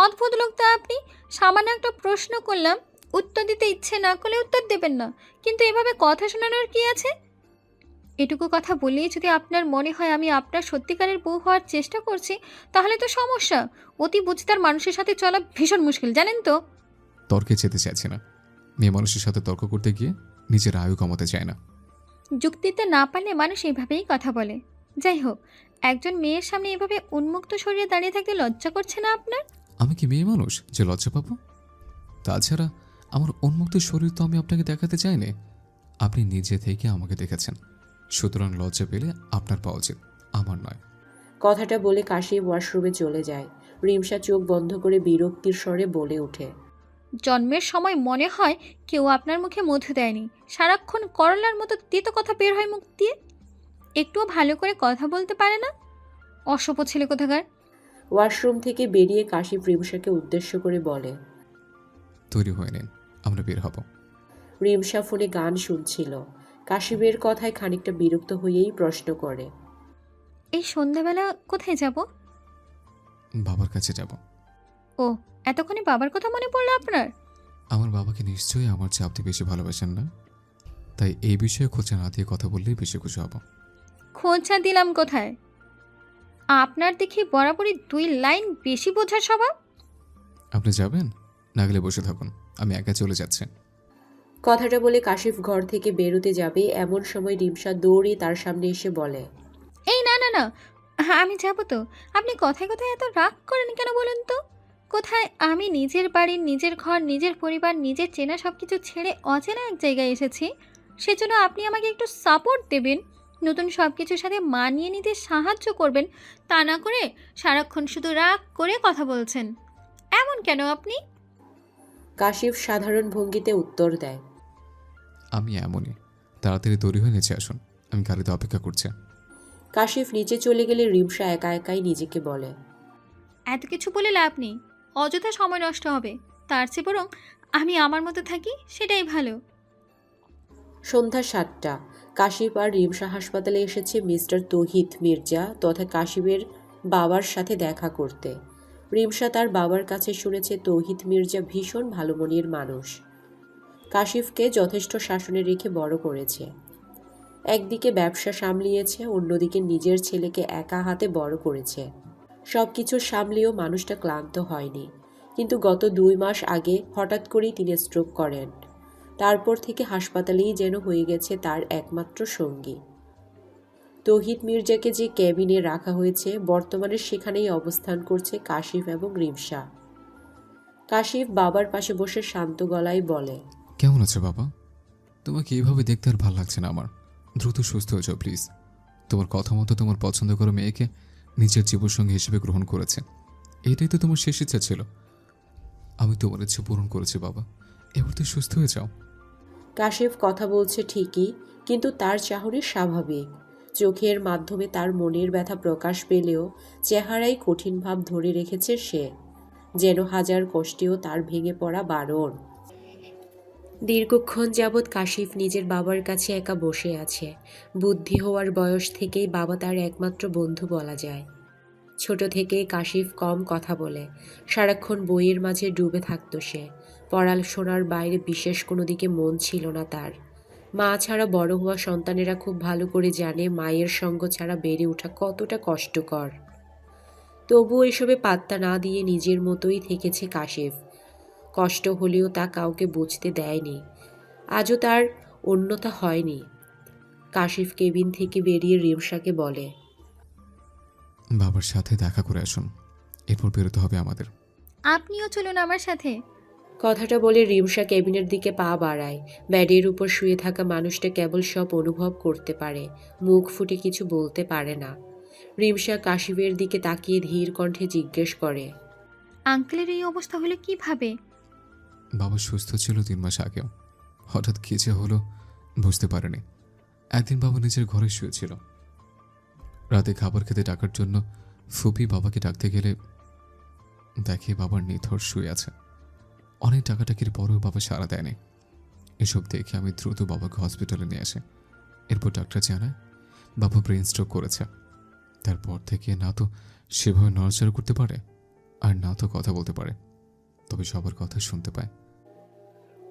অদ্ভুত লোক তো আপনি। সামান্য একটা প্রশ্ন করলাম, উত্তর দিতে ইচ্ছে না করলে উত্তর দেবেন না, কিন্তু এভাবে কথা শোনানোর কি আছে? এটুকু কথা বলেই যদি আপনার মনে হয় আমি আপনার সত্যিকারের বউ হওয়ার চেষ্টা করছি, তাহলে তো সমস্যা। অতি বুঝতার মানুষের সাথে চলা ভীষণ মুশকিল, জানেন তো। তর্কে যেতে চাইছি না। মেয়ে মানুষের সাথে তর্ক করতে গিয়ে নিজের আয়ু কমাতে চায় না। যুক্তিতে না পারলে মানুষ এভাবেই কথা বলে। যাই হোক, একজন মেয়ের সামনে এভাবে উন্মুক্ত শরীরে দাঁড়িয়ে থাকতে লজ্জা করছে না আপনার? আমি কি মেয়ে মানুষ যে লজ্জা পাবো? তাছাড়া আমার উন্মুক্ত শরীর তো আমি আপনাকে দেখাতে চাইনি, আপনি নিজে থেকে আমাকে দেখেছেন, সুতরাং লজ্জা পেলে আপনার পাওয়া উচিত, আমার নয়। কথাটা বলে কাশিফ ওয়াশরুমে চলে যায়। রিমসা চোখ বন্ধ করে বিরক্তির স্বরে বলে ওঠে, জন্মের সময় মনে হয় কেউ আপনার মুখে মধু দেয়নি। সারাক্ষণ করলার মতো তিতো কথা বের হয় মুখ দিয়ে। একটুও ভালো করে কথা বলতে পারে না, অসভ্য ছেলে কোথাকার। ওয়াশরুম থেকে বেরিয়ে কাশিফ রিমসাকে উদ্দেশ্য করে বলে, তৈরি হয়ে নিন, আমরা বের হব। রিমসা ফোনে গান শুনছিল। কাশিফের কথায় খানিকটা বিরক্ত হয়েই প্রশ্ন করে, এই সন্ধ্যাবেলা কোথায় যাব? বাবার কাছে যাব। ও, এতক্ষণে বাবার কথা মনে পড়লো আপনার? আমার বাবাকে নিশ্চয়ই আমার চেয়ে আপনি বেশি ভালোবাসেন না, তাই এই বিষয়ে খোঁচা না দিয়ে কথা বললেই বেশি খুশি হব। খোঁচা দিলাম কোথায়? আপনার দেখি বরাবরই 2 লাইন বেশি বোঝার স্বভাব। আপনি যাবেন? না গেলে বসে থাকুন, আমি একা চলে যাচ্ছি। কথাটা বলে কাশিফ ঘর থেকে বেরোতে যাবে এমন সময় রিমসা দৌড়ে তার সামনে এসে বলে, এই না না না, হ্যাঁ আমি যাবো তো। আপনি কথায় কথায় এত রাগ করেন কেন বলুন তো? কোথায় আমি নিজের বাড়ি, নিজের ঘর, নিজের পরিবার, নিজের চেনা সব কিছু ছেড়ে অচেনা এক জায়গায় এসেছি, সেজন্য আপনি আমাকে একটু সাপোর্ট দেবেন, নতুন সব কিছুর সাথে মানিয়ে নিতে সাহায্য করবেন, তা না করে সারাক্ষণ শুধু রাগ করে কথা বলছেন। এমন কেন আপনি? কাশিফ সাধারণ ভঙ্গিতে উত্তর দেয়। আমি এমনই। তাড়াতাড়ি তৈরি হয়ে নিচে আসুন, আমি গাড়িতে অপেক্ষা করছি। কাশিফ নিচে চলে গেলে রিমসা একা একাই নিজেকে বলে, এত কিছু বলে লাভ নেই, অযথা সময় নষ্ট হবে। তার চেয়ে বরং আমি আমার মতো থাকি, সেটাই ভালো। সন্ধ্যা ৭টা। কাশিফ আর রিমসা হাসপাতালে এসেছে মিস্টার তৌহিদ মির্জা তথা কাশিফের বাবার সাথে দেখা করতে। রিমসা তার বাবার কাছে শুনেছে তৌহিদ মির্জা ভীষণ ভালো মনের মানুষ, কাশিফকে যথেষ্ট শাসনে রেখে বড় করেছে। একদিকে ব্যবসা সামলিয়েছে, অন্যদিকে নিজের ছেলেকে একা হাতে বড় করেছে। সব কিছু সামলিয়েও মানুষটা ক্লান্ত হয়নি। কিন্তু গত ২ মাস আগে হঠাৎ করেই তিনি স্ট্রোক করেন। তারপর থেকে হাসপাতালেই যেন হয়ে গেছে তার একমাত্র সঙ্গী। তৌহিদ মির্জাকে যে ক্যাবিনে রাখা হয়েছে বর্তমানে সেখানেই অবস্থান করছে কাশিফ এবং রিমসা। কাশিফ বাবার পাশে বসে শান্ত গলায় বলে, কেমন আছো বাবা? তোমাকে এইভাবে দেখতে আর ভাল লাগছে না আমার। দ্রুত সুস্থ হয়ে যাও প্লিজ। তোমার কথা মতো তোমার পছন্দ করা মেয়েকে নিজের জীবনসঙ্গী হিসেবে গ্রহণ করেছে। এটাই তো তোমার শেষ ইচ্ছা ছিল। আমি তোমার ইচ্ছে পূরণ করেছি বাবা, এবার তো সুস্থ হয়ে যাও। কাশিফ কথা বলছে ঠিকই, কিন্তু তার চাহনি স্বাভাবিক। চোখের মাধ্যমে তার মনের ব্যথা প্রকাশ পেলেও চেহারায় কঠিন ভাব ধরে রেখেছে সে, যেন হাজার কষ্টেও তার ভেঙে পড়া বারণ। দীর্ঘক্ষণ যাবৎ কাশিফ নিজের বাবার কাছে একা বসে আছে। বুদ্ধি হওয়ার বয়স থেকেই বাবা তার একমাত্র বন্ধু বলা যায়। ছোট থেকেই কাশিফ কম কথা বলে, সারাক্ষণ বইয়ের মাঝে ডুবে থাকত সে। পড়াশোনার বাইরে বিশেষ কোনো দিকে মন ছিল না তার। মা ছাড়া বড় হওয়া সন্তানেরা খুব ভালো করে জানে মায়ের সঙ্গ ছাড়া বেড়ে ওঠা কতটা কষ্টকর। তবুও এসবে পাত্তা না দিয়ে নিজের মতোই থেকেছে কাশিফ। কষ্ট হলেও তা কাউকে বুঝতে দেয়নি। আজও তার অন্যথা হয়নি। কাশিফ কেবিন থেকে বেরিয়ে রিমসাকে বলে, বাবার সাথে দেখা করে আসুন, এরপর বেরোতে হবে আমাদের। আপনিও চলুন আমার সাথে। কথাটা বলে রিমসা কেবিনের দিকে পা বাড়ায়। বেডের উপর শুয়ে থাকা মানুষটা কেবল সব অনুভব করতে পারে, মুখ ফুটে কিছু বলতে পারে না। রিমসা কাশিফের দিকে তাকিয়ে ধীর কণ্ঠে জিজ্ঞেস করে, আঙ্কেলের এই অবস্থা হলে কিভাবে? বাবা সুস্থ ছিল ৩ মাস আগেও, হঠাৎ কী যে হলো বুঝতে পারেনি। একদিন বাবা নিজের ঘরে শুয়েছিল। রাতে খাবার খেতে ডাকার জন্য ফুপি বাবাকে ডাকতে গেলে দেখে বাবার নিথর শুয়ে আছে। অনেক টাকাটাকির পরেও বাবা সাড়া দেয়নি। এসব দেখে আমি দ্রুত বাবাকে হসপিটালে নিয়ে আসি। এরপর ডাক্তার জানায় বাবা ব্রেন স্ট্রোক করেছে। তারপর থেকে না তো সেভাবে নড়াচড়া করতে পারে আর না তো কথা বলতে পারে, তবে সবার কথা শুনতে পায়।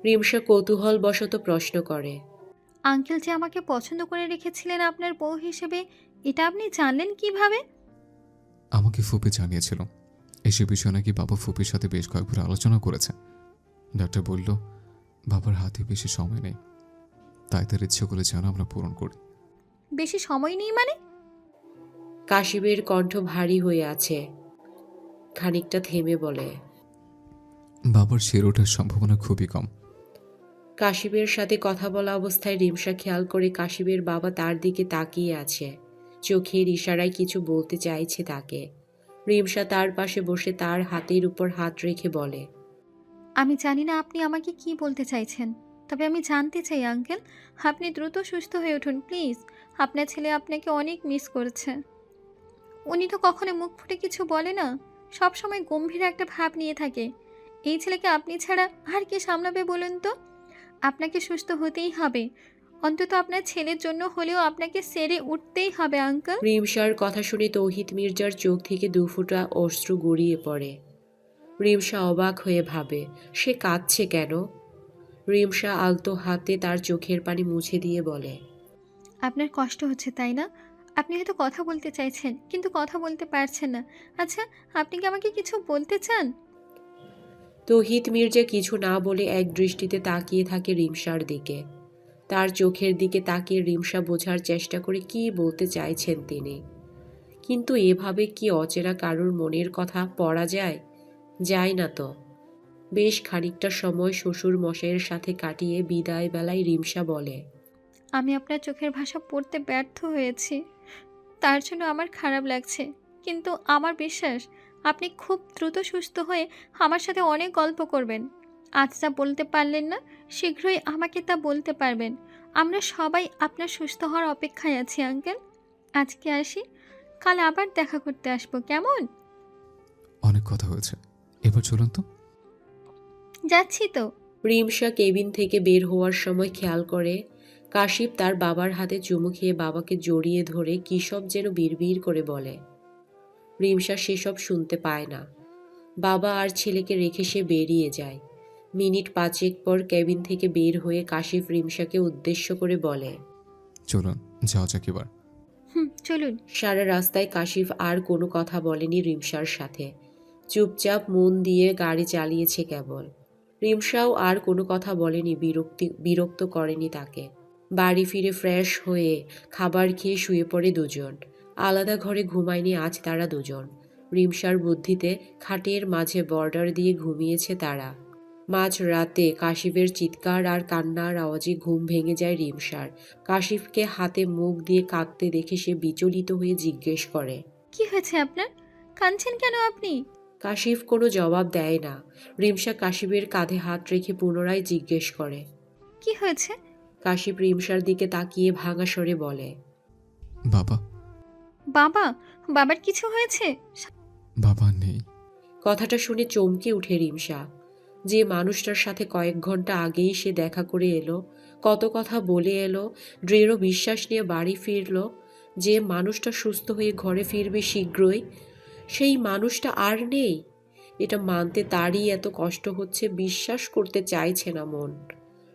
রিমসা কৌতূহল বশত প্রশ্ন করে, আঙ্কেল যে আমাকে পছন্দ করে রেখেছিলেন আপনার বউ হিসেবে, এটা আপনি জানলেন কিভাবে? আমাকে ফুপি জানিয়েছিল। এসব বিষয় নাকি বাবা ফুপির সাথে বেশ কয়েকবার আলোচনা করেছে। ডাক্তার বলল বাবার হাতে বেশি সময় নেই, তাই তার ইচ্ছেগুলো যেন আমরা পূরণ করি। বেশি সময় নেই মানে? কাশিফের কণ্ঠ ভারী হয়ে আছে। খানিকটা থেমে বলে, বাবার সেরে ওঠার সম্ভাবনা খুবই কম। কাশিফের সাথে কথা বলা অবস্থায় রিমসা খেয়াল করে কাশিফের বাবা তার দিকে তাকিয়ে আছে, চোখের ইশারায় কিছু বলতে চাইছে তাকে। রিমসা তার পাশে বসে তার হাতের উপর হাত রেখে বলে, আমি জানি না আপনি আমাকে কি বলতে চাইছেন, তবে আমি জানতে চাই আঙ্কেল, আপনি দ্রুত সুস্থ হয়ে উঠুন প্লিজ। আপনার ছেলে আপনাকে অনেক মিস করছে। উনি তো কখনো মুখ ফুটে কিছু বলে না, সব সময় গম্ভীর একটা ভাব নিয়ে থাকে। এই ছেলেকে আপনি ছাড়া আর কে সামলাবে বলুন তো? আপনাকে সুস্থ হতেই হবে, অন্তত আপনার ছেলের জন্য হলেও আপনাকে সেরে উঠতেই হবে আঙ্কেল। রিমসার কথা শুনে তৌহিদ মির্জার চোখ থেকে 2 ফোঁটা অশ্রু গড়িয়ে পড়ে। রিমসা অবাক হয়ে ভাবে সে কাঁদছে কেন। রিমসা আলতো হাতে তার চোখের পানি মুছে দিয়ে বলে, আপনার কষ্ট হচ্ছে তাই না? আপনি হয়তো কথা বলতে চাইছেন কিন্তু কথা বলতে পারছেন না। আচ্ছা, আপনি কি আমাকে কিছু বলতে চান? তৌহিদ মির্জা কিছু না বলে এক দৃষ্টিতে তাকিয়ে থাকে রিমশার দিকে। তার চোখের দিকে তাকিয়ে রিমশা বোঝার চেষ্টা করে কী বলতে চাইছেন তিনি। কিন্তু এভাবে কি অচেনা কারোর মনের কথা পড়া যায়? যায় না তো। বেশ খানিকটা সময় শ্বশুর মশাইয়ের সাথে কাটিয়ে বিদায় বেলায় রিমশা বলে, আমি আপনার চোখের ভাষা পড়তে ব্যর্থ হয়েছি, তার জন্য আমার খারাপ লাগছে। কিন্তু আমার বিশ্বাস আপনি খুব দ্রুত সুস্থ হয়ে আমার সাথে অনেক গল্প করবেন। আজ যা বলতে পারলেন না, শীঘ্রই আমাকে তা বলতে পারবেন। আমরা সবাই আপনার সুস্থ হওয়ার অপেক্ষায় আছি আঙ্কেল। আজকে আসি, কাল আবার দেখা করতে আসবো, কেমন? অনেক কথা হয়েছে, এবার চলুন তো। যাচ্ছি তো। রিমশা কেবিন থেকে বের হওয়ার সময় খেয়াল করে কাশিফ তার বাবার হাতে চুমু খেয়ে বাবাকে জড়িয়ে ধরে কী সব যেন বিড়বিড় করে বলে। রিমশা সেসব শুনতে পায় না। বাবা আর ছেলেকে রেখে সে বেরিয়ে যায়। মিনিট 5 পর কেবিন থেকে বের হয়ে কাশিফ রিমশাকে উদ্দেশ্য করে বলে, চলুন যাওয়া যাক এবার। চলুন। সারা রাস্তায় কাশিফ আর কোনো কথা বলেনি রিমশার সাথে। চুপচাপ মন দিয়ে গাড়ি চালিয়েছে কেবল। রিমশাও আর কোনো কথা বলেনি, বিরক্ত করেনি তাকে। বাড়ি ফিরে ফ্রেশ হয়ে খাবার খেয়ে শুয়ে পড়ে দুজন। আলাদা ঘরে ঘুমায়নি আজ তারা দুজন। রিমশার বুদ্ধিতে খাটের মাঝে বর্ডার দিয়ে ঘুমিয়েছে তারা। মাঝ রাতে কাশিফের চিৎকার আর কান্নার আওয়াজে ঘুম ভেঙে যায় রিমশার। কাশিফকে হাতে মুখ দিয়ে কাঁদতে দেখে সে বিচলিত হয়ে জিজ্ঞেস করে, কি হয়েছে আপনার? কাঁদছেন কেন আপনি? কাশিফ কোনো জবাব দেয় না। রিমশা কাশিফের কাঁধে হাত রেখে পুনরায় জিজ্ঞেস করে। কি হয়েছে? কাশিফ রিমশার দিকে তাকিয়ে ভাঙা স্বরে বলে, বাবা। বাবা? বাবার কিছু হয়েছে? বাবা নেই। কথাটা শুনে চমকে উঠে রিমশা। যে মানুষটার সাথে কয়েক ঘন্টা আগেই সে দেখা করে এলো, কত কথা বলে এলো, দৃঢ় বিশ্বাস নিয়ে বাড়ি ফিরল, যে মানুষটা সুস্থ হয়ে ঘরে ফিরবে শীঘ্রই, সেই মানুষটা আর নেই। এটা মানতে তারই এত কষ্ট হচ্ছে, বিশ্বাস করতে চাইছে না মন।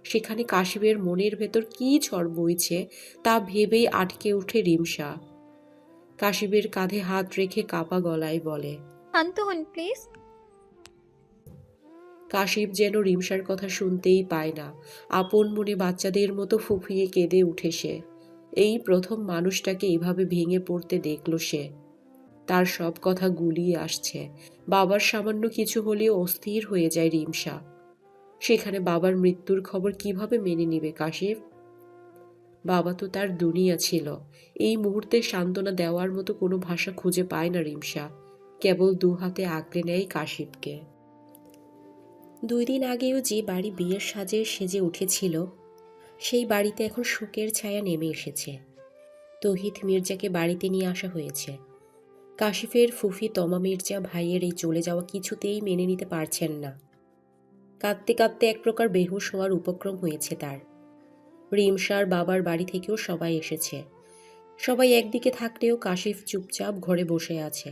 সেখানে কাশিফের মনের ভেতর কী ঝড় বইছে তা ভেবেই আটকে উঠে রিমশা। কাশিফের কাঁধে হাত রেখে কাপা গলায় বলে, শান্ত হন প্লিজ। কাশিফ যেন রিমশার কথা শুনতেই পায় না। আপন মনে বাচ্চাদের মতো ফুঁফিয়ে কেঁদে উঠে সে। এই প্রথম মানুষটাকে এভাবে ভেঙে পড়তে দেখল সে। তার সব কথা গুলিয়ে আসছে। বাবার সামান্য কিছু হলেও অস্থির হয়ে যায় রিমশা। সেখানে বাবার মৃত্যুর খবর কিভাবে মেনে নেবে কাশিফ? বাবা তো তার দুনিয়া ছিল। এই মুহূর্তে সান্ত্বনা দেওয়ার মতো কোনো ভাষা খুঁজে পায় না রিমশা। কেবল দু হাতে আঁকড়ে নেয় কাশিফকে। 2 দিন আগেও যে বাড়ি বিয়ের সাজে সেজে উঠেছিল, সেই বাড়িতে এখন শোকের ছায়া নেমে এসেছে। তৌহিদ মির্জাকে বাড়িতে নিয়ে আসা হয়েছে। কাশিফের ফুফি তমা মির্জা ভাইয়ের এই চলে যাওয়া কিছুতেই মেনে নিতে পারছেন না। কাঁদতে কাঁদতে এক প্রকার বেহুশ হওয়ার উপক্রম হয়েছে তার। রিমশার বাবার বাড়ি থেকেও সবাই এসেছে। সবাই একদিকে থাকলেও কাশিফ চুপচাপ ঘরে বসে আছে।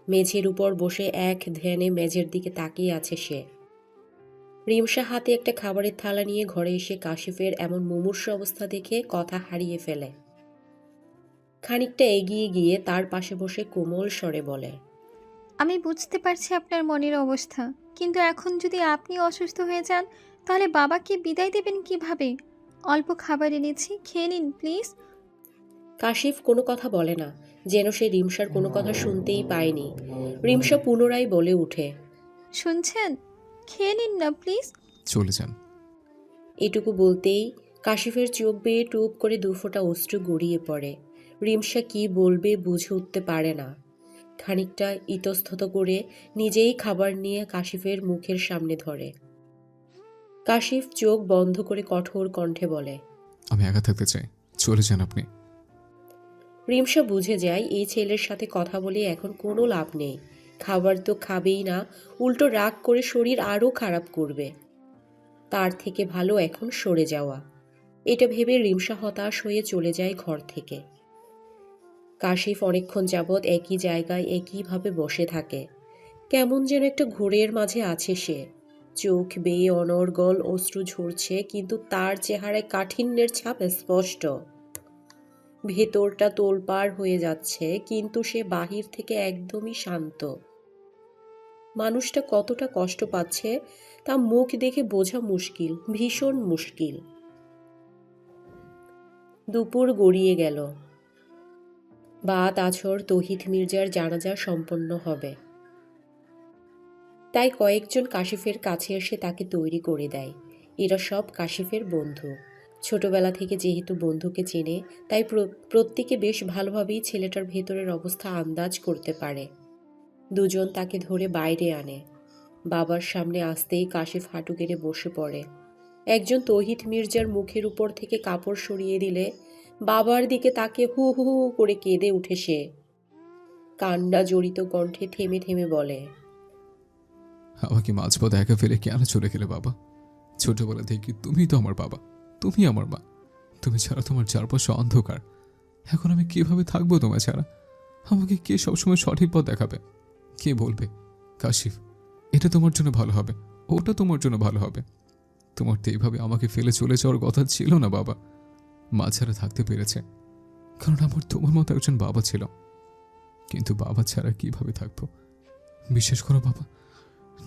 মেঝের উপর বসে এক ধ্যানে মেঝের দিকে তাকিয়ে আছে সে। রিমশা হাতে একটা খাবারের থালা নিয়ে ঘরে এসে কাশিফের এমন মুমূর্ষু অবস্থা দেখে কথা হারিয়ে ফেলে। খানিকটা এগিয়ে গিয়ে তার পাশে বসে কোমল স্বরে বলে, আমি বুঝতে পারছি আপনার মনের অবস্থা, কিন্তু এখন যদি আপনি অসুস্থ হয়ে যান তাহলে বাবাকে বিদায় দেবেন কিভাবে? অল্প খাবার এনেছি, খেয়ে নিন প্লিজ। কাশিফ কোনো কথা বলে না, যেন সে রিমশার কোনো কথা শুনতেই পায়নি। রিমশা পুনরায় বলে উঠে, শুনছেন? খেয়ে নিন না প্লিজ। চলে যান। এটুকু বলতেই কাশিফের চোখ বেয়ে টুপ করে 2 ফোঁটা অশ্রু গড়িয়ে পড়ে। রিমশা কি বলবে বুঝে উঠতে পারে না। খানিকটা ইতস্তত করে নিজেই খাবার নিয়ে কাশিফের মুখের সামনে ধরে। কাশিফ চোখ বন্ধ করে কঠোর কণ্ঠে বলে, আমি একা থাকতে চাই, চলে যান আপনি। রিমশা বুঝে যায় এই ছেলের সাথে কথা বলে এখন কোনো লাভ নেই। খাবার তো খাবেই না, উল্টো রাগ করে শরীর আরও খারাপ করবে। তার থেকে ভালো এখন সরে যাওয়া। এটা ভেবে রিমশা হতাশ হয়ে চলে যায় ঘর থেকে। কাশিফ অনেকক্ষণ যাবৎ একই জায়গায় একইভাবে বসে থাকে। কেমন যেন একটা ঘোরের মাঝে আছে সে। চোখ বেয়ে অনর্গল অশ্রু ঝরছে, কিন্তু তার চেহারায় কাঠিন্যের ছাপ স্পষ্ট। ভেতরটা তোলপাড় হয়ে যাচ্ছে, কিন্তু সে বাহির থেকে একদমই শান্ত। মানুষটা কতটা কষ্ট পাচ্ছে তা মুখ দেখে বোঝা মুশকিল, ভীষণ মুশকিল। দুপুর গড়িয়ে গেল। বাত আছর তৌহিদ মির্জার জানাজা সম্পন্ন হবে। তাই কয়েকজন কাশিফের কাছে এসে তাকে তৈরি করে দেয়। এরা সব কাশিফের বন্ধু। ছোটবেলা থেকে যেহেতু বন্ধুকে চেনে, তাই প্রত্যেকে বেশ ভালোভাবেই ছেলেটার ভেতরের অবস্থা আন্দাজ করতে পারে। দুজন তাকে ধরে বাইরে আনে। বাবার সামনে আসতেই কাশিফ হাঁটু গেড়ে বসে পড়ে। একজন তৌহিদ মির্জার মুখের উপর থেকে কাপড় সরিয়ে দিলে বাবার দিকে তাকে হু হু হু করে কেঁদে উঠে সে। কান্না জড়িত কণ্ঠে থেমে থেমে বলে, আমাকে মাঝপথে একা ফেলে কেন চলে গেলে বাবা? ছোটবেলা থেকে তুমি তো আমার বাবা, তুমি আমার মা। তুমি ছাড়া তোমার চারপাশে অন্ধকার। এখন আমি কিভাবে থাকবো তোমার ছাড়া? আমাকে কে সবসময় সঠিক পথ দেখাবে? কে বলবে কাশিফ এটা তোমার জন্য ভালো হবে, ওটা তোমার জন্য ভালো হবে? তোমার তো এইভাবে আমাকে ফেলে চলে যাওয়ার কথা ছিল না বাবা। মা ছাড়া থাকতে পেরেছে কারণ আমার তোমার মতো একজন বাবা ছিল, কিন্তু বাবা ছাড়া কিভাবে থাকবো? বিশ্বাস করো বাবা,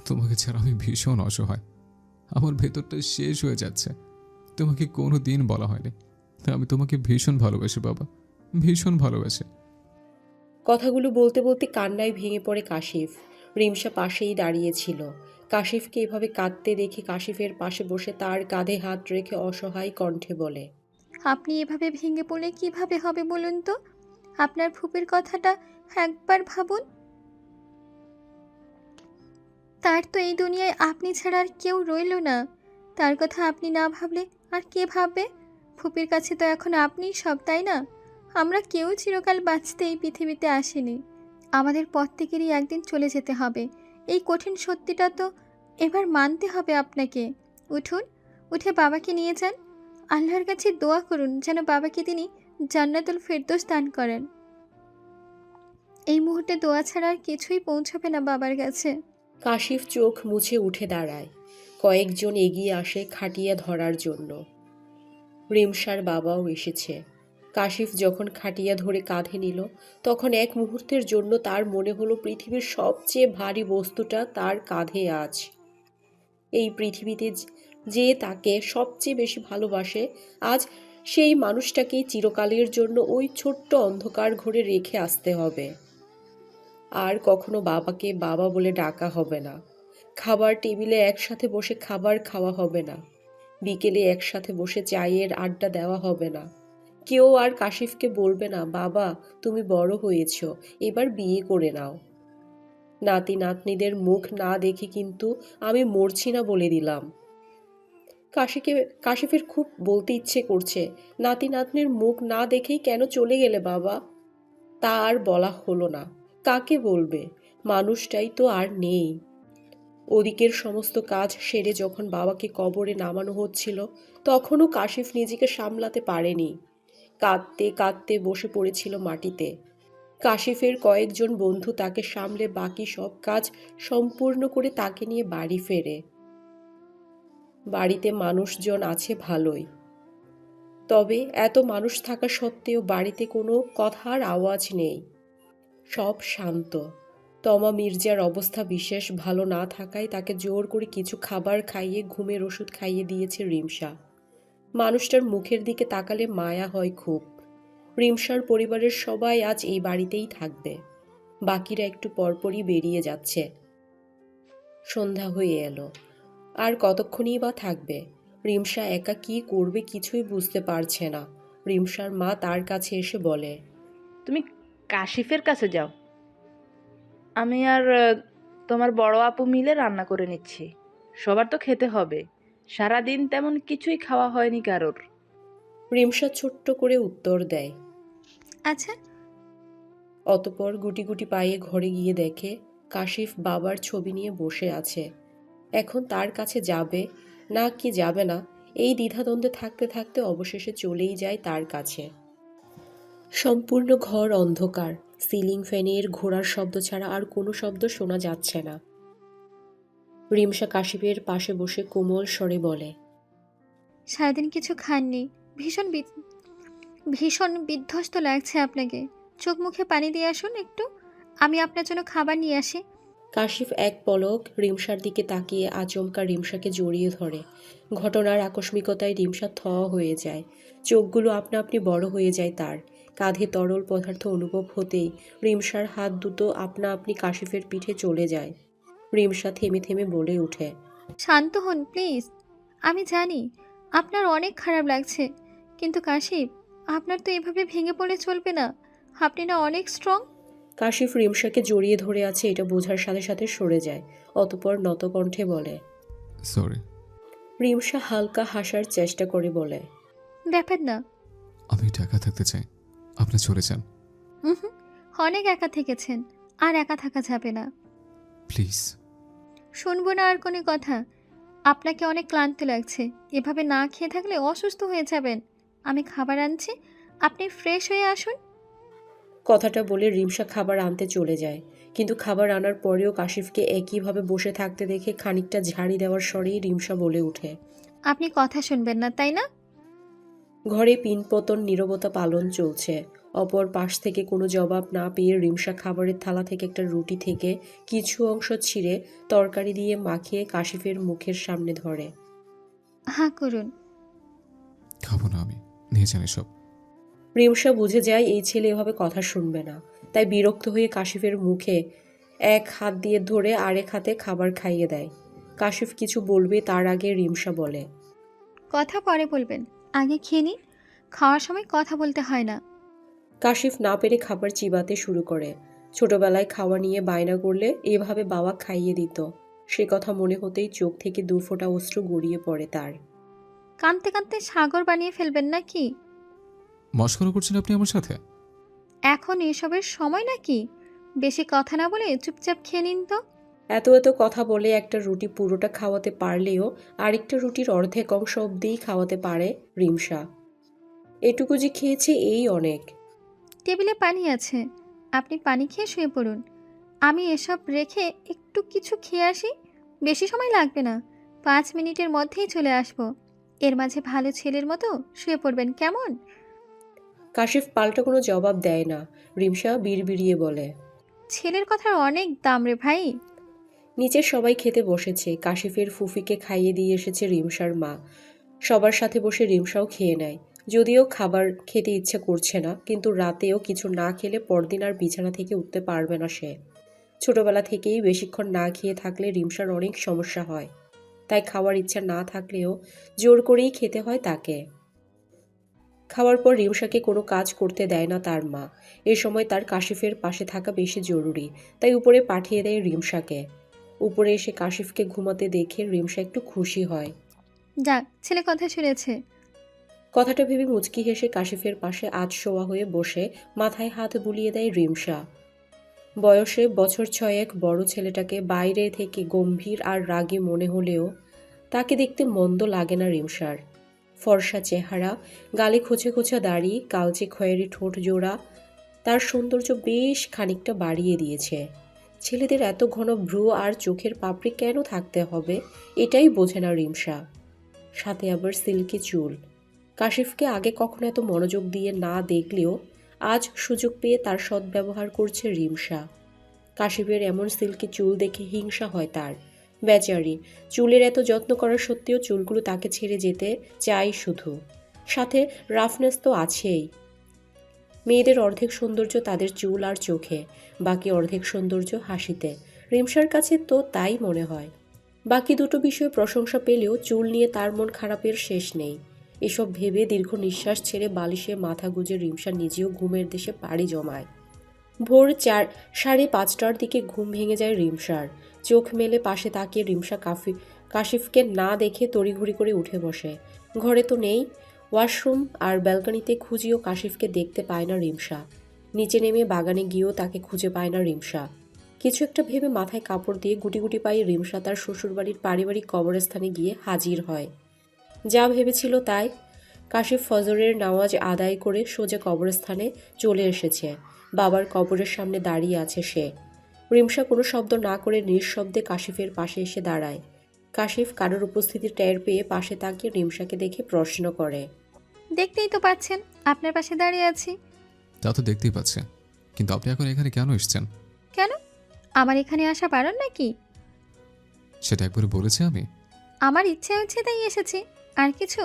তোমাকে ছাড়া আমি ভীষণ অসহায়। আমার ভেতরটা শেষ হয়ে যাচ্ছে। তোমাকে কোনো দিন বলা হয়নি, আমি তোমাকে ভীষণ ভালোবাসি বাবা, ভীষণ ভালোবাসি। কথাগুলো বলতে বলতে কান্নায় ভেঙে পড়ে কাশিফ। রিমসা পাশেই দাঁড়িয়েছিল। কাশিফকে এভাবে কাঁদতে দেখে কাশিফের পাশে বসে তার কাঁধে হাত রেখে অসহায় কণ্ঠে বলে, আপনি এভাবে ভেঙে পড়লে কিভাবে হবে বলুন তো? আপনার ফুপির কথাটা একবার ভাবুন। তার তো এই দুনিয়ায় আপনি ছাড়া আর কেউ রইল না। তার কথা আপনি না ভাবলে আর কে ভাববে? ফুপির কাছে তো এখন আপনিই সব, তাই না? আমরা কেউ চিরকাল বাঁচতে এই পৃথিবীতে আসিনি। আমাদের প্রত্যেকেরই একদিন চলে যেতে হবে। এই কঠিন সত্যিটা তো এবার মানতে হবে আপনাকে। উঠুন, উঠে বাবাকে নিয়ে যান। আল্লাহর কাছে দোয়া করুন যেন বাবাকে তিনি জান্নাতুল ফেরদৌস দান করেন। এই মুহূর্তে দোয়া ছাড়া আর কিছুই পৌঁছবে না বাবার কাছে। কাশিফ চোখ মুছে উঠে দাঁড়ায়। কয়েকজন এগিয়ে আসে খাটিয়া ধরার জন্য। রিমসার বাবাও এসেছে। কাশিফ যখন খাটিয়া ধরে কাঁধে নিল, তখন এক মুহূর্তের জন্য তার মনে হলো পৃথিবীর সবচেয়ে ভারী বস্তুটা তার কাঁধে আজ। এই পৃথিবীতে যে তাকে সবচেয়ে বেশি ভালোবাসে, আজ সেই মানুষটাকেই চিরকালের জন্য ওই ছোট্ট অন্ধকার ঘরে রেখে আসতে হবে। আর কখনো বাবাকে বাবা বলে ডাকা হবে না। খাবার টেবিলে একসাথে বসে খাবার খাওয়া হবে না। বিকেলে একসাথে বসে চায়ের আড্ডা দেওয়া হবে না। কেউ আর কাশিফকে বলবে না, বাবা তুমি বড় হয়েছ, এবার বিয়ে করে নাও। নাতি নাতনিদের মুখ না দেখে কিন্তু আমি মরছি না বলে দিলাম। কাশিফের খুব বলতে ইচ্ছে করছে, নাতি নাতনির মুখ না দেখেই কেন চলে গেলে বাবা? তা আর বলা হলো না। কাকে বলবে? মানুষটাই তো আর নেই। ওদিকের সমস্ত কাজ সেরে যখন বাবাকে কবরে নামানো হচ্ছিল, তখনও কাশিফ নিজেকে সামলাতে পারেনি। কাঁদতে কাঁদতে বসে পড়েছিল মাটিতে। কাশিফের কয়েকজন বন্ধু তাকে সামলে বাকি সব কাজ সম্পূর্ণ করে তাকে নিয়ে বাড়ি ফেরে। বাড়িতে মানুষজন আছে ভালোই, তবে এত মানুষ থাকা সত্ত্বেও বাড়িতে কোনো কথার আওয়াজ নেই। সব শান্ত। তমা মির্জার অবস্থা বিশেষ ভালো না থাকায় তাকে জোর করে কিছু খাবার খাইয়ে ঘুমের ওষুধ খাইয়ে দিয়েছে রিমসা। মানুষটার মুখের দিকে তাকালে মায়া হয় খুব। রিমসার পরিবারের সবাই আজ এই বাড়িতেই থাকবে। বাকিরা একটু পরপরই বেরিয়ে যাচ্ছে। সন্ধ্যা হয়ে এলো। আর কতক্ষণই বা থাকবে? রিমসা একা কি করবে কিছুই বুঝতে পারছে না। রিমসার মা তার কাছে এসে বলে, তুমি কাশিফের কাছে যাও, আমি আর তোমার বড় আপু মিলে রান্না করে নিচ্ছি। সবার তো খেতে হবে, সারাদিন তেমন কিছুই খাওয়া হয়নি কারোর। রিমসা ছোট্ট করে উত্তর দেয়। আচ্ছা। অতপর গুটি গুটি পায়ে ঘরে গিয়ে দেখে কাশিফ বাবার ছবি নিয়ে বসে আছে। এখন তার কাছে যাবে না কি যাবে না, এই দ্বিধাদ্বন্দ্বে থাকতে থাকতে অবশেষে চলেই যায় তার কাছে। সম্পূর্ণ ঘর অন্ধকার। সিলিং ফ্যানের ঘোড়ার শব্দ ছাড়া আর কোনো শব্দ শোনা যাচ্ছে না। রিমসা কাশিফের পাশে বসে কোমল স্বরে বলে, সারাদিন কিছু খাননি, ভীষণ বিধ্বস্ত লাগছে আপনাকে। চোখ মুখে পানি দিয়ে আসুন একটু, আমি আপনার জন্য খাবার নিয়ে আসি। কাশিফ এক পলক রিমসার দিকে তাকিয়ে আচমকা রিমসাকে জড়িয়ে ধরে। ঘটনার আকস্মিকতায় রিমসা থ হয়ে যায়। চোখগুলো আপনা আপনি বড় হয়ে যায় তার। কাঁধে তরল পদার্থ অনুভব হতেই রিমসার হাত দুটো আপনা আপনি কাশিফের পিঠে চলে যায়। রিমসা থেমে থেমে বলে ওঠে, শান্ত হন প্লিজ। আমি জানি আপনার অনেক খারাপ লাগছে, কিন্তু কাশিফ, আপনার তো এভাবে ভেঙে পড়লে চলবে না। আপনি না অনেক স্ট্রং। কাশিফ রিমসাকে জড়িয়ে ধরে আছে এটা বোঝার সাথে সাথে সরে যায়। অতঃপর নত কণ্ঠে বলে। সরি। রিমসা হালকা হাসার চেষ্টা করে বলে, ব্যাপার না। আমি একটু একা থাকতে চাই, আপনি চলে যান হুম, অনেক একা থেকেছেন, আর একা থাকা যাবে না। প্লিজ। শুনবো না আর কোনো কথা। আপনাকে অনেক ক্লান্ত লাগছে, এভাবে না খেয়ে থাকলে অসুস্থ হয়ে যাবেন। আমি খাবার আনছি, আপনি ফ্রেশ হয়ে আসুন। কথাটা বলে রিমসা খাবার আনতে চলে যায়। কিন্তু খাবার আনার পরেও কাশিফকে একইভাবে বসে থাকতে দেখে খানিকটা ঝাড়ি দেওয়ার স্বরেই রিমসা বলে ওঠে, আপনি কথা শুনবেন না, তাই না? ঘরে পিনপতন নীরবতা পালন চলছে। অপর পাশ থেকে কোনো জবাব না পেয়ে রিমসা খাবারের থালা থেকে একটা রুটি থেকে কিছু অংশ ছিঁড়ে তরকারি দিয়ে মাখিয়ে কাশিফের মুখের সামনে ধরে। হাঁ করুন। খাবো না আমি, নিয়ে যান এসব। রিমসা বুঝে যায় এই ছেলে এভাবে কথা শুনবে না, তাই বিরক্ত হয়ে কাশিফের মুখে এক হাত দিয়ে ধরে আরেক হাতে খাবার খাইয়ে দেয়। কাশিফ কিছু বলবে তার আগে রিমসা বলে, কথা পরে বলবেন, আগে খেয়ে নিন। খাওয়ার সময় কথা বলতে হয় না। কাশিফ না পেরে খাবার চিবাতে শুরু করে। ছোটবেলায় খাওয়া নিয়ে বায়না করলে এভাবে বাবা খাইয়ে দিত। সে কথা মনে হতেই চোখ থেকে দু ফোঁটা অশ্রু গড়িয়ে পড়ে তার। কাঁদতে কাঁদতে সাগর বানিয়ে ফেলবেন নাকি? মস্করা করছেন আপনি আমার সাথে? এখন এসবের সময় নাকি? বেশি কথা না বলে চুপচাপ খেয়ে নিন তো। এত এত কথা বলে একটা রুটি পুরোটা খাওয়াতে পারলেও আরেকটা রুটির অর্ধেক অংশ অব্দিই খাওয়াতে পারে রিমসা। এটুকু যে খেয়েছে এই অনেক। টেবিলে পানি আছে, আপনি পানি খেয়ে শুয়ে পড়ুন। আমি এসব রেখে একটু কিছু খেয়ে আসি। বেশি সময় লাগবে না, 5 মিনিটের মধ্যেই চলে আসব। এর মাঝে ভালো ছেলের মতো শুয়ে পড়বেন, কেমন? কাশিফ পাল্টা কোনো জবাব দেয় না। রিমসা বিড়বিড়িয়ে বলে, ছেলের কথার অনেক দাম রে ভাই। নিচের সবাই খেতে বসেছে। কাশিফের ফুফিকে খাইয়ে দিয়ে এসেছে রিমসার মা। সবার সাথে বসে রিমসাও খেয়ে নেয়। যদিও খাবার খেতে ইচ্ছে করছে না, কিন্তু রাতেও কিছু না খেলে পরদিন আর বিছানা থেকে উঠতে পারবে না সে। ছোটবেলা থেকেই বেশিক্ষণ না খেয়ে থাকলে রিমসার অনেক সমস্যা হয়, তাই খাওয়ার ইচ্ছা না থাকলেও জোর করেই খেতে হয় তাকে। খাওয়ার পর রিমসাকে কোনো কাজ করতে দেয় না তার মা। এ সময় তার কাশিফের পাশে থাকা বেশি জরুরি, তাই উপরে পাঠিয়ে দেয় রিমসাকে। উপরে এসে কাশিফকে ঘুমাতে দেখে রিমসা একটু খুশি হয়। যাক, ছেলে কথা শুনেছে। কথাটা ভেবে মুচকি হেসে কাশিফের পাশে শোয়া হয়ে বসে মাথায় হাত বুলিয়ে দেয় রিমসা। বয়সে বছর 6 বড় ছেলেটাকে বাইরে থেকে গম্ভীর আর রাগী মনে হলেও তাকে দেখতে মন্দ লাগে না রিমসার। ফর্সা চেহারা, গালে খোঁচে খোঁচা দাড়ি, কালচে খয়েরি ঠোঁট জোড়া তার সৌন্দর্য বেশ খানিকটা বাড়িয়ে দিয়েছে। ছেলেদের এত ঘন ভ্রু আর চোখের পাপড়ি কেন থাকতে হবে, এটাই বোঝে না রিমসা। সাথে আবার সিল্কি চুল। কাশিফকে আগে কখনো এত মনোযোগ দিয়ে না দেখলেও আজ সুযোগ পেয়ে তার সদ্ব্যবহার করছে রিমসা। কাশিফের এমন সিল্কি চুল দেখে হিংসা হয় তার। বেচারি, চুলের এত যত্ন করার সত্ত্বেও চুলগুলো তাকে ছেড়ে যেতে চাই শুধু। সাথে রাফনেস তো আছেই। মেয়েদের অর্ধেক সৌন্দর্য তাদের চুল আর চোখে, বাকি অর্ধেক সৌন্দর্য হাসিতে। রিমসার কাছে তো তাই মনে হয়। বাকি দুটো বিষয়ে প্রশংসা পেলেও চুল নিয়ে তার মন খারাপের শেষ নেই। এসব ভেবে দীর্ঘ নিঃশ্বাস ছেড়ে বালিশে মাথা গুজে রিমসা নিজেও ঘুমের দেশে পাড়ি জমায়। ভোর 4:30টার দিকে ঘুম ভেঙে যায় রিমসার। চোখ মেলে পাশে তাকিয়ে রিমসা কাশিফকে না দেখে তড়িঘড়ি করে উঠে বসে। ঘরে তো নেই। ওয়াশরুম আর ব্যালকনিতে খুঁজিও কাশিফকে দেখতে পায় না রিমসা। নিচে নেমে বাগানে গিয়েও তাকে খুঁজে পায় না রিমসা। কিছু একটা ভেবে মাথায় কাপড় দিয়ে গুটি গুটি পায়ে রিমসা তার শ্বশুরবাড়ির পারিবারিক কবরস্থানে গিয়ে হাজির হয়। যা ভেবেছিল তাই। কাশিফ ফজরের নামাজ আদায় করে সোজা কবরস্থানে চলে এসেছে। বাবার কবরের সামনে দাঁড়িয়ে আছে সে। রিমসা কোনো শব্দ না করে নিঃশব্দে কাশিফের পাশে এসে দাঁড়ায়। কাশিফ কারোর উপস্থিতি টের পেয়ে পাশে তাকিয়ে রিমসাকে দেখে প্রশ্ন করে, দেখতেই তো পাচ্ছেন আপনার পাশে দাঁড়িয়ে আছি। তা তো দেখতেই পাচ্ছে, কিন্তু আপনি এখন এখানে কেন এসেছেন? কেন? আমার এখানে আসা বারণ নাকি? সেটা একবার বলেছি আমি? আমার ইচ্ছে হচ্ছে তাই এসেছি, আর কিছু?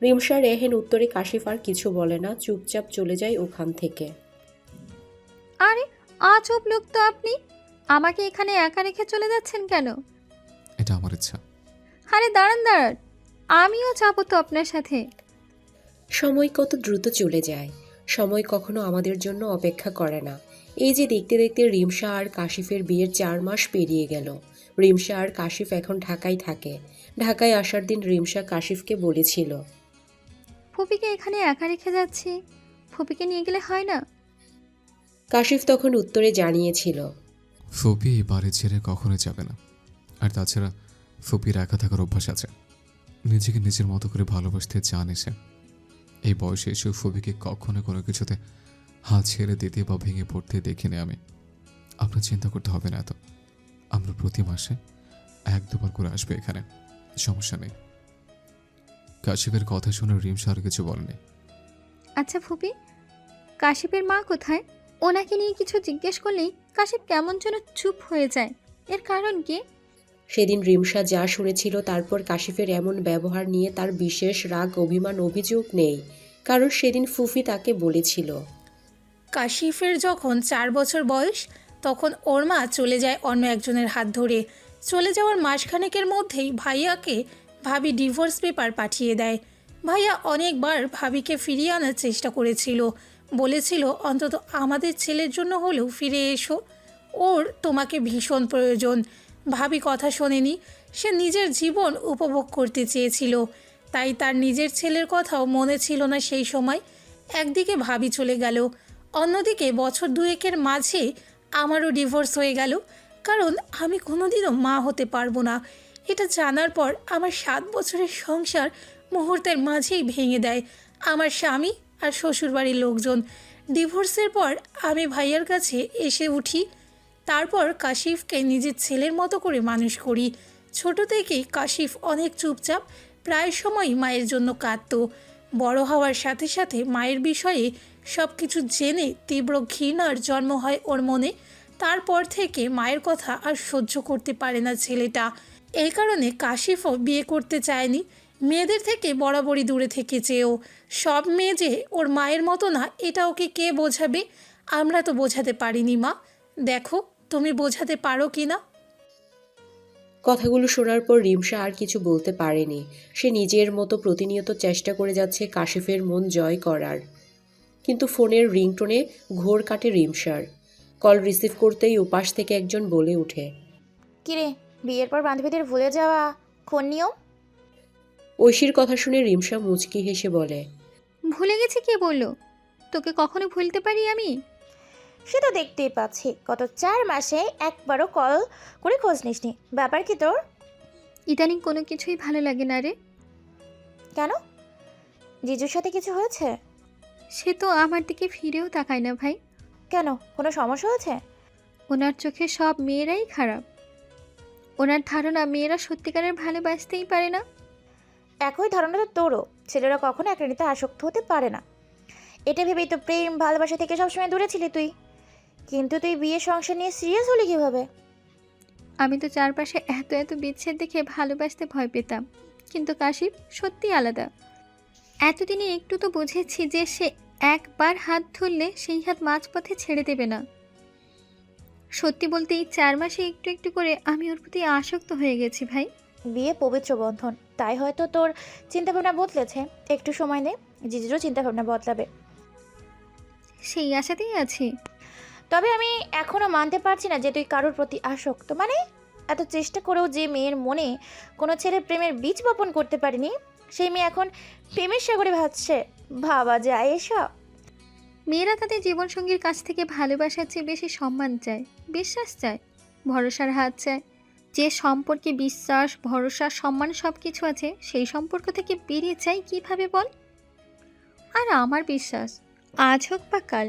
রিমশা রেহেন উত্তরে কাশিফ আর কিছু বলে না, চুপচাপ চলে যায় ওখান থেকে। আরে আজব লোক তো আপনি, আমাকে এখানে একা রেখে চলে যাচ্ছেন কেন? এটা আমার ইচ্ছা। আরে দাঁড়ান দাঁড়ান, আমিও যাবো তো আপনার সাথে। সময় কত দ্রুত চলে যায়, সময় কখনো আমাদের জন্য অপেক্ষা করে না। এই যে দেখতে দেখতে রিমশা আর কাশিফের বিয়ের 4 মাস পেরিয়ে গেল। রিমশা আর কাশিফ এখন ঢাকায় থাকে। ঢাকায় আসার দিন রিমশা কাশিফকে বলেছিল, ফুপিকে এখানে একা রেখে যাচ্ছি, ফুপিকে নিয়ে গেলে হয় না? কাশিফ তখন উত্তরে জানিয়েছিল, ফুপি এই বাড়ি ছেড়ে কখনোই যাবে না। আর তাছাড়া ফুপির একা থাকার অভ্যাস আছে, নিজেকে নিজের মতো করে ভালোবাসতে চান এসে। এই বয়সে এসে ফুপিকে কখনো কোনো কিছুতে হাত ছেড়ে দিতে বা ভেঙে পড়তে দেখিনি আমি। আপনার চিন্তা করতে হবে না এত। আমরা প্রতি মাসে 1-2 বার করে আসবে এখানে, সমস্যা নেই। কাশিফের কথা শুনে রিমশা আর কিছু বলেনি। আচ্ছা ফুপি, কাশিফের মা কোথায়? ওনাকে নিয়ে কিছু জিজ্ঞেস করলেই কাশিফ কেমন যেন চুপ হয়ে যায়, এর কারণ কি? সেদিন রিমশা যা শুনেছিল তারপর কাশিফের এমন ব্যবহার নিয়ে তার বিশেষ রাগ অভিমান অভিযোগ নেই, কারণ সেদিন ফুফি তাকে বলেছিল, কাশিফের যখন 4 বছর বয়স তখন ওর মা চলে যায় অন্য একজনের হাত ধরে। চলে যাওয়ার মাসখানেকের মধ্যেই ভাইয়াকে ভাবি ডিভোর্স পেপার পাঠিয়ে দেয়। ভাইয়া অনেকবার ভাবিকে ফিরিয়ে আনার চেষ্টা করেছিল, বলেছিল অন্তত আমাদের ছেলের জন্য হলেও ফিরে এসো, ওর তোমাকে ভীষণ প্রয়োজন। ভাবি কথা শোনেনি, সে নিজের জীবন উপভোগ করতে চেয়েছিল, তাই তার নিজের ছেলের কথাও মনে ছিল না সেই সময়। একদিকে ভাবি চলে গেল, অন্যদিকে বছর 2-এর মাঝে আমারও ডিভোর্স হয়ে গেল, কারণ আমি কোনোদিনও মা হতে পারবো না। এটা জানার পর আমার 7 বছরের সংসার মুহূর্তের মাঝেই ভেঙে দেয় আমার স্বামী আর শ্বশুরবাড়ির লোকজন। ডিভোর্সের পর আমি ভাইয়ার কাছে এসে উঠি, তারপর কাশিফকে নিজের ছেলের মতো করে মানুষ করি। ছোট থেকেই কাশিফ অনেক চুপচাপ, প্রায় সময়ই মায়ের জন্য কাঁদত। বড় হওয়ার সাথে সাথে মায়ের বিষয়ে সব কিছু জেনে তীব্র ঘৃণার জন্ম হয় ওর মনে। তারপর থেকে মায়ের কথা আর সহ্য করতে পারে না ছেলেটা। এই কারণে কাশিফও বিয়ে করতে চায়নি, মেয়েদের থেকে বরাবরই দূরে থেকেছেও। সব মেয়ে যে ওর মায়ের মতো না এটা ওকে কে বোঝাবে? আমরা তো বোঝাতে পারিনি মা, দেখো তুমি বোঝাতে পারো কি না। কথাগুলো শোনার পর রিমশা আর কিছু বলতে পারেনি। সে নিজের মতো প্রতিনিয়ত চেষ্টা করে যাচ্ছে কাশিফের মন জয় করার, কিন্তু ফোনের রিংটোনে ঘোর কাটে রিমশার। কল রিসিভ করতেই উপাস থেকে একজন বলে ওঠে, কিরে, বিয়ের পর বান্ধবীদের ভুলে যাওয়া কোন নিয়ম? ঐশীর কথা শুনে রিমশা মুচকি হেসে বলে, ভুলে গেছি কে বললো? তোকে কখনো ভুলতে পারি আমি? সে তো দেখতেই পাচ্ছি, গত 4 মাসে একবারও কল করে খোঁজ নিসনি, ব্যাপার কি তোর? ইদানিং কোনো কিছুই ভালো লাগে না রে। কেন, জিজুর সাথে কিছু হয়েছে? সে তো আমার দিকে ফিরেও তাকায় না ভাই। কেন, কোনো সমস্যা হয়েছে? ওনার চোখে সব মেয়েরাই খারাপ। ওনার ধারণা মেয়েরা সত্যিকারের ভালোবাসতেই পারে না। একই ধারণা তো তোরও, ছেলেরা কখনো একটা নিতে আসক্ত হতে পারে না। এটা ভেবেই তো প্রেম ভালোবাসা থেকে সবসময় দূরে ছিলি তুই, কিন্তু তুই বিয়ে সংসার নিয়ে সিরিয়াস হলি কীভাবে? আমি তো চারপাশে এত এত বিচ্ছেদ দেখে ভালোবাসতে ভয় পেতাম, কিন্তু কাশিফ সত্যি আলাদা। এতদিনে একটু তো বুঝেছি যে সে একবার হাত ধরলে সেই হাত মাঝপথে ছেড়ে দেবে না। সত্যি বলতে এই 4 মাসে একটু একটু করে আমি ওর প্রতি আসক্ত হয়ে গেছি ভাই। বিয়ে পবিত্র বন্ধন, তাই হয়তো তোর চিন্তাভাবনা বদলেছে। একটু সময় নে, জিজুরও চিন্তাভাবনা বদলাবে। সেই আশাতেই আছি। তবে আমি এখনও মানতে পারছি না যে তুই কারোর প্রতি আসক্ত। মানে এত চেষ্টা করেও যে মেয়ের মনে কোনো ছেলে প্রেমের বীজ বপন করতে পারেনি, সেই মেয়ে এখন প্রেমের সাগরে ভাসছে। ভাবা যায় এসব? মেয়েরা তাদের জীবনসঙ্গীর কাছ থেকে ভালোবাসার চেয়ে বেশি সম্মান চায়, বিশ্বাস চায়, ভরসার হাত চায়। যে সম্পর্কে বিশ্বাস, ভরসা, সম্মান সব কিছু আছে, সেই সম্পর্ক থেকে বেরিয়ে চাই কিভাবে বল? আর আমার বিশ্বাস আজ হোক বা কাল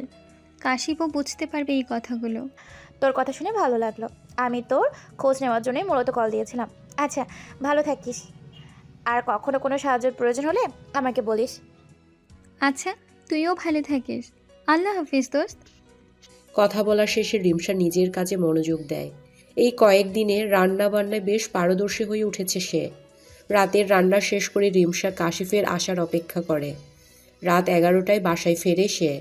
কাশিপও বুঝতে পারবে এই কথাগুলো। তোর কথা শুনে ভালো লাগলো। আমি তোর খোঁজ নেওয়ার জন্যই মূলত কল দিয়েছিলাম। আচ্ছা, ভালো থাকিস, আর কখনো কোনো সাহায্যের প্রয়োজন হলে আমাকে বলিস। আচ্ছা, তুইও ভালো থাকিস। আল্লাহ হাফিজ দোস্ত। কথা বলা শেষে রিমসা নিজের কাজে মনোযোগ দেয়। এই কয়েকদিনে রান্না বান্নায় বেশ পারদর্শী হয়ে উঠেছে সে। রাতের রান্না শেষ করে রিমসা কাশিফের আসার অপেক্ষা করে। রাত 11টায় বাসায় ফেরে সে।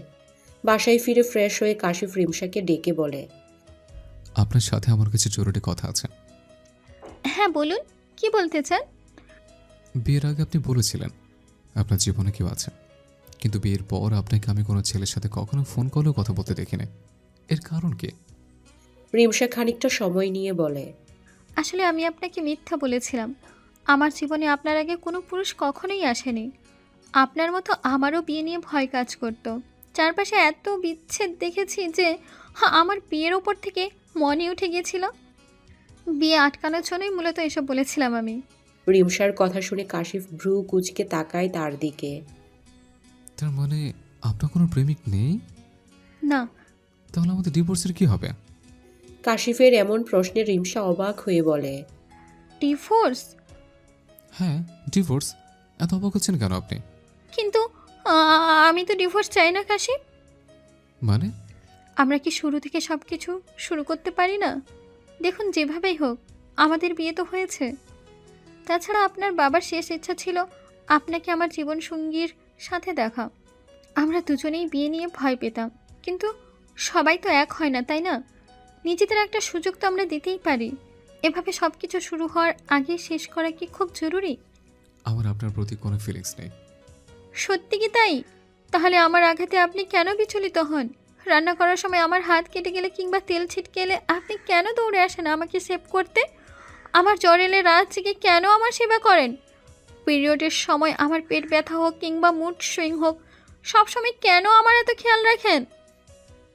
বাসায় ফিরে ফ্রেশ হয়ে কাশিফ রিমসাকে ডেকে বলে, আপনার সাথে আমার কিছু জরুরি কথা আছে। হ্যাঁ বলুন, কি বলতে চান? বিয়ের আগে আপনি বলেছিলেন আপনার জীবনে কেউ আছে, কিন্তু বিয়ের পর আপনাকে আমি কোনো ছেলের সাথে কখনো ফোন কলেও কথা বলতে দেখিনি। এর কারণ কি? রিমসা খানিকটা সময় নিয়ে বলে, আসলে আমি আপনাকে মিথ্যা বলেছিলাম। আমার জীবনে আপনার আগে কোনো পুরুষ কখনোই আসেনি। আপনার মতো আমারও বিয়ে নিয়ে ভয় কাজ করতো। চারপাশে এত বিচ্ছেদ দেখেছি যে আমার বিয়ের ওপর থেকে মনে উঠে গিয়েছিল। বিয়ে আটকানোর জন্যই মূলত এসব বলেছিলাম আমি। রিমসার কথা শুনে কাশিফ ভ্রু কুঁচকে তাকায় তার দিকে। তার মানে আপনার কোনো প্রেমিক নেই? না। তাহলে আমাদের ডিভোর্সের কি হবে? কাশিফের এমন প্রশ্নে রিমসা অবাক হয়ে বলে, ডিভোর্স? হ্যাঁ, ডিভোর্স। এত অবাক হচ্ছেন কেন আপনি? কিন্তু আমি তো ডিভোর্স চাই না কাশিফ। মানে? আমরা কি শুরু থেকে সব কিছু শুরু করতে পারি না? দেখুন, যেভাবেই হোক আমাদের বিয়ে তো হয়েছে। তাছাড়া আপনার বাবার শেষ ইচ্ছা ছিল আপনাকে আমার জীবনসঙ্গীর সাথে দেখা। আমরা দুজনেই বিয়ে নিয়ে ভয় পেতাম, কিন্তু সবাই তো এক হয় না, তাই না? নিজেদের একটা সুযোগ তো আমরা দিতেই পারি। এভাবে সব কিছু শুরু হওয়ার আগে শেষ করা কি খুব জরুরি? আমার আপনার প্রতি কোনো ফিলিংস নেই। সত্যি কি তাই? তাহলে আমার আঘাতে আপনি কেন বিচলিত হন? রান্না করার সময় আমার হাত কেটে গেলে কিংবা তেল ছিটকে এলে আপনি কেন দৌড়ে আসেন আমাকে সেভ করতে? আমার জ্বর এলে রাত জেগে কেন আমার সেবা করেন? পিরিয়ডের সময় আমার পেট ব্যথা হোক কিংবা মুড সুইং হোক, সবসময় কেন আমার এত খেয়াল রাখেন?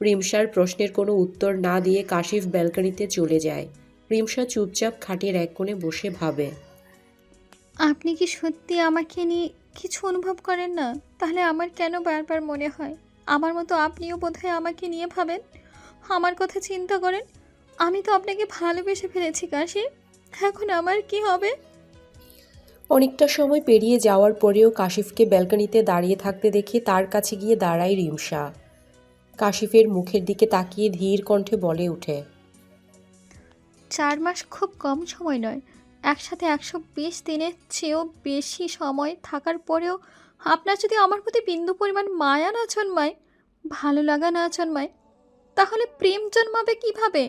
রিমসার প্রশ্নের কোনো উত্তর না দিয়ে কাশিফ ব্যালকনিতে চলে যায়। রিমসা চুপচাপ খাটের এক কোণে বসে ভাবে। আপনি কি সত্যি আমাকে নিয়ে কিছু অনুভব করেন না? তাহলে আমার কেন বারবার মনে হয় আমার মতো আপনিও বোধহয় আমাকে নিয়ে ভাবেন, আমার কথা চিন্তা করেন। আমি তো আপনাকে ভালোবেসে ফেলেছি কাশি। এখন আমার কি হবে? অনেকটা সময় পেরিয়ে যাওয়ার পরেও কাশিফকে ব্যালকনিতে দাঁড়িয়ে থাকতে দেখে তার কাছে গিয়ে দাঁড়ায় রিমসা। কাশিফের মুখের দিকে তাকিয়ে ধীর কণ্ঠে বলে ওঠে, 4 মাস খুব কম সময় নয়। একসাথে 120 দিনের চেয়েও বেশি সময় থাকার পরেও আপনার যদি আমার প্রতি বিন্দু পরিমাণ মায়া না জন্মায়, ভালো লাগা না জন্মায়, তাহলে প্রেম জন্মাবে কিভাবে?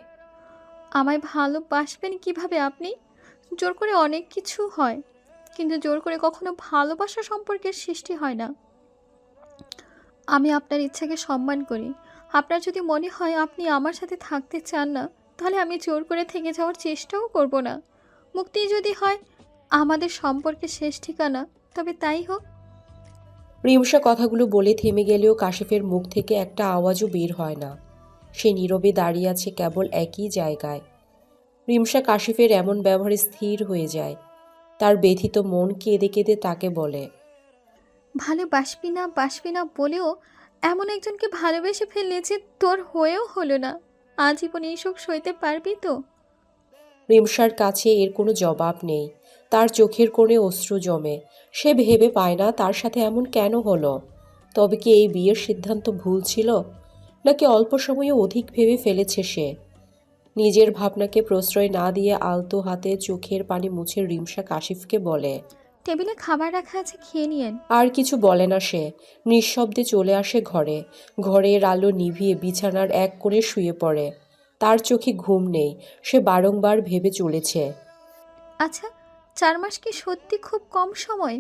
আমায় ভালোবাসবেন কিভাবে আপনি? জোর করে অনেক কিছু হয়, কিন্তু জোর করে কখনো ভালোবাসা সম্পর্কের সৃষ্টি হয় না। আমি আপনার ইচ্ছাকে সম্মান করি। আপনার যদি মনে হয় আপনি আমার সাথে থাকতে চান না, তাহলে আমি জোর করে থেকে যাওয়ার চেষ্টাও করব না। মুক্তি যদি হয় আমাদের সম্পর্কের শেষ ঠিকানা, তবে তাই হোক। রিমসা কথাগুলো বলে থেমে গেলেও কাশিফের মুখ থেকে একটা আওয়াজও বের হয় না। সে নীরবে দাঁড়িয়ে আছে কেবল একই জায়গায়। রিমসা কাশিফের এমন ব্যবহারে স্থির হয়ে যায়। তার ব্যথিত মন কেঁদে কেঁদে তাকে বলে, ভালোবাসবি না বাসবি না বলেও এমন একজনকে ভালোবেসে ফেললে যে তোর হয়েও হলো না। আজীবন এই সুখ সইতে পারবি তো? রিমসার কাছে এর কোনো জবাব নেই। তার চোখের কোণে অশ্রু জমে। সে ভেবে পায় না তার সাথে এমন কেন হলো। তবে কি এই বিয়ের সিদ্ধান্ত ভুল ছিল, নাকি অল্প সময়ে অধিক ভেবে ফেলেছে সে? নিজের ভাবনাকে প্রশ্রয় না দিয়ে আলতো হাতে চোখের পানি মুছে রিমসা কাশিফকে বলে, টেবিলে খাবার রাখা আছে, খেয়ে নিয়েন। আর কিছু বলে না সে। নিঃশব্দে চলে আসে ঘরে। ঘরের আলো নিভিয়ে বিছানার এক কোণে শুয়ে পড়ে। তার চোখে ঘুম নেই। সে বারংবার ভেবে চলেছে, আচ্ছা, 4 মাস কি সত্যি খুব কম সময়?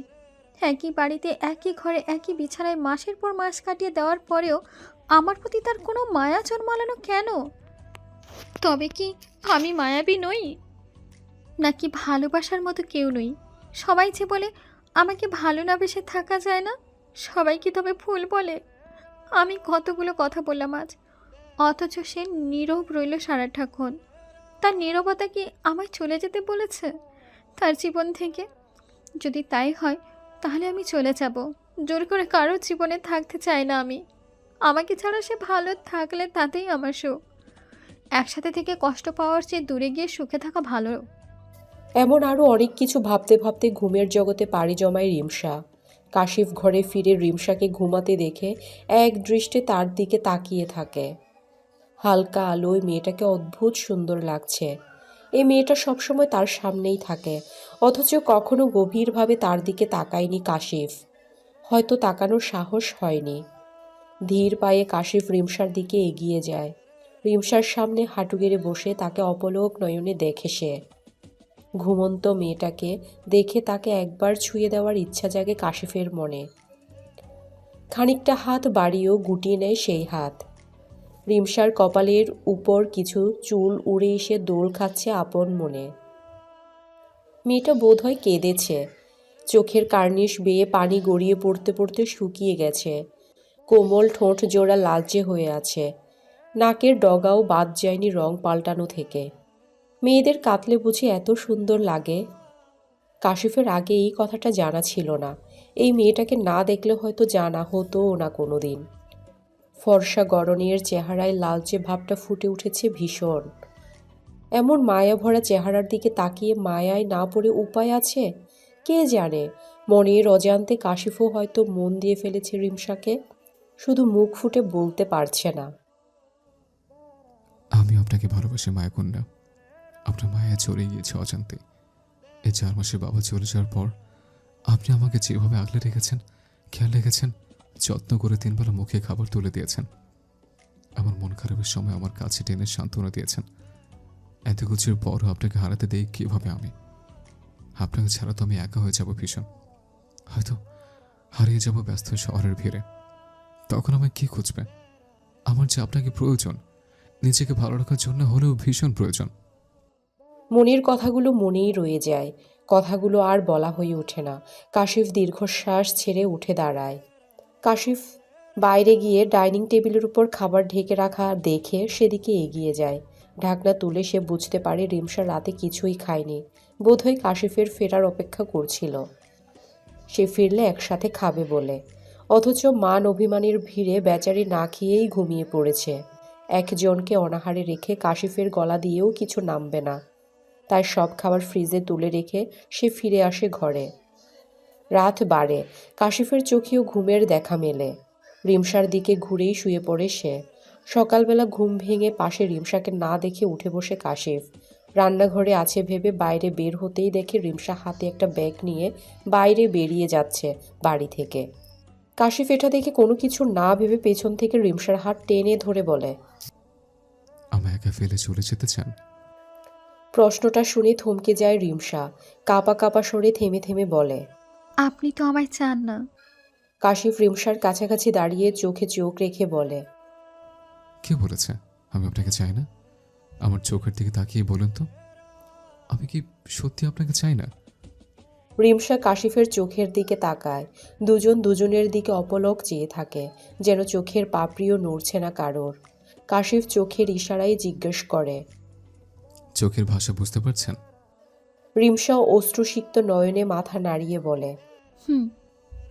একই বাড়িতে একই ঘরে একই বিছানায় মাসের পর মাস কাটিয়ে দেওয়ার পরেও আমার প্রতি তার কোনো মায়া জন্মালো কেন? তবে কি আমি মায়াবী নই? নাকি ভালোবাসার মতো কেউ নই? সবাই যে বলে আমাকে ভালো না বেসে থাকা যায় না, সবাই কি তবে ভুল বলে? আমি কতগুলো কথা বললাম আজ, অথচ সে নীরব রইল সারাটাক্ষণ। তার নীরবতা কি আমায় চলে যেতে বলেছে তার জীবন থেকে? যদি তাই হয় তাহলে আমি চলে যাব। জোর করে কারোর জীবনে থাকতে চাই না আমি। আমাকে ছাড়া সে ভালো থাকলে তাতেই আমার সুখ। একসাথে থেকে কষ্ট পাওয়ার চেয়ে দূরে গিয়ে সুখে থাকা ভালো। এমন আরও অনেক কিছু ভাবতে ভাবতে ঘুমের জগতে পাড়ি জমায় রিমসা। কাশিফ ঘরে ফিরে রিমসাকে ঘুমাতে দেখে এক দৃষ্টে তার দিকে তাকিয়ে থাকে। হালকা আলোয় মেয়েটাকে অদ্ভুত সুন্দর লাগছে। এই মেয়েটা সবসময় তার সামনেই থাকে, অথচ কখনো গভীরভাবে তার দিকে তাকায়নি কাশিফ। হয়তো তাকানোর সাহস হয়নি। ধীর পায়ে কাশিফ রিমসার দিকে এগিয়ে যায়। রিমসার সামনে হাঁটু গেড়ে বসে তাকে অপলক নয়নে দেখে সে। ঘুমন্ত মেয়েটাকে দেখে তাকে একবার ছুঁয়ে দেওয়ার ইচ্ছা জাগে কাশিফের মনে। খানিকটা হাত বাড়িয়েও গুটিয়ে নেয় সেই হাত। রিমসার কপালের উপর কিছু চুল উড়ে এসে দোল খাচ্ছে আপন মনে। মেয়েটা বোধহয় কেঁদেছে। চোখের কার্নিশ বেয়ে পানি গড়িয়ে পড়তে পড়তে শুকিয়ে গেছে। কোমল ঠোঁট জোড়া লালচে হয়ে আছে। নাকের ডগাও বাদ যায়নি রং পাল্টানো থেকে। মেয়েদের কাতলে বুঝি এত সুন্দর লাগে? কাশিফের আগে এই কথাটা জানা ছিল না। এই মেয়েটাকে না দেখলে হয়তো জানা হতোও না কোনো দিন। ফর্সা গড়নের চেহারায় লালচে ভাবটা ফুটে উঠেছে ভীষণ। এমন মায়া ভরা চেহারার দিকে তাকিয়ে মায়ায় না পড়ে উপায় আছে? কে জানে, মনের অজান্তে কাশিফও হয়তো মন দিয়ে ফেলেছে রিমসাকে, শুধু মুখ ফুটে বলতে পারছে না। আমি আপনাকে ভালোবাসি মায়াকন্যা। আপনার মায়া চলে গিয়েছে অজান্তে। এই 4 মাসে বাবা চলে যাওয়ার পর আপনি আমাকে যেভাবে আগলে রেখেছেন, খেয়াল রেখেছেন, যত্ন করে 3 বেলা মুখে খাবার তুলে দিয়েছেন, আমার মন খারাপের সময় আমার কাছে টেনে সান্ত্বনা দিয়েছেন, এত কিছুর পরও আপনাকে হারাতে দেই কীভাবে আমি? আপনাকে ছাড়া তো আমি একা হয়ে যাব ভীষণ। হয়তো হারিয়ে যাব ব্যস্ত শহরের ভিড়ে। তখন আমায় কী খুঁজবে? আমার যে আপনাকে প্রয়োজন, নিজেকে ভালো রাখার জন্য হলেও ভীষণ প্রয়োজন। মনের কথাগুলো মনেই রয়ে যায়। কথাগুলো আর বলা হয়ে ওঠে না। কাশিফ দীর্ঘশ্বাস ছেড়ে উঠে দাঁড়ায়। কাশিফ বাইরে গিয়ে ডাইনিং টেবিলের উপর খাবার ঢেকে রাখা দেখে সেদিকে এগিয়ে যায়। ঢাকনা তুলে সে বুঝতে পারে রিমসা রাতে কিছুই খায়নি। বোধহয় কাশিফের ফেরার অপেক্ষা করছিল, সে ফিরলে একসাথে খাবে বলে। অথচ মান অভিমানের ভিড়ে বেচারি না খেয়েই ঘুমিয়ে পড়েছে। একজনকে অনাহারে রেখে কাশিফের গলা দিয়েও কিছু নামবে না। তাই সব খাবার ফ্রিজে তুলে রেখে সে ফিরে আসে ঘরে। রাত বাড়ে, কাশিফের চোখেও ঘুমের দেখা মেলে। রিমসার দিকে ঘুরেই শুয়ে পড়ে সে। সকালবেলা ঘুম ভেঙে পাশে রিমসাকে না দেখে উঠে বসে কাশিফ। রান্নাঘরে আছে ভেবে বাইরে বের হতেই দেখে রিমসা হাতে একটা ব্যাগ নিয়ে বাইরে বেরিয়ে যাচ্ছে বাড়ি থেকে। কাশিফ এটা দেখে কোনো কিছু না ভেবে পেছন থেকে রিমসার হাত টেনে ধরে বলে, আমায় একা ফেলে চলে যেতে চান? প্রশ্নটা শুনে থমকে যায় রিমসা। কাঁপা কাঁপা স্বরে থেমে থেমে বলে, আপনি তো আমায় চান না। কাশিফ রিমসার কাছাকাছি দাঁড়িয়ে চোখে চোখ রেখে বলে, কে বলেছে আমি আপনাকে চাই না? আমার চোখের দিকে তাকিয়ে বলুন তো, আমি কি সত্যি আপনাকে চাই না? রিমসা কাশিফের চোখের দিকে তাকায়। দুজন দুজনের দিকে অপলক চেয়ে থাকে, যেন চোখের পাপড়িও নড়ছে না কারোর। কাশিফ চোখের ইশারায় জিজ্ঞেস করে, চোখের ভাষা বুঝতে পারছেন? রিমসা অশ্রুসিক্ত নয়নে মাথা নাড়িয়ে বলে, হুম।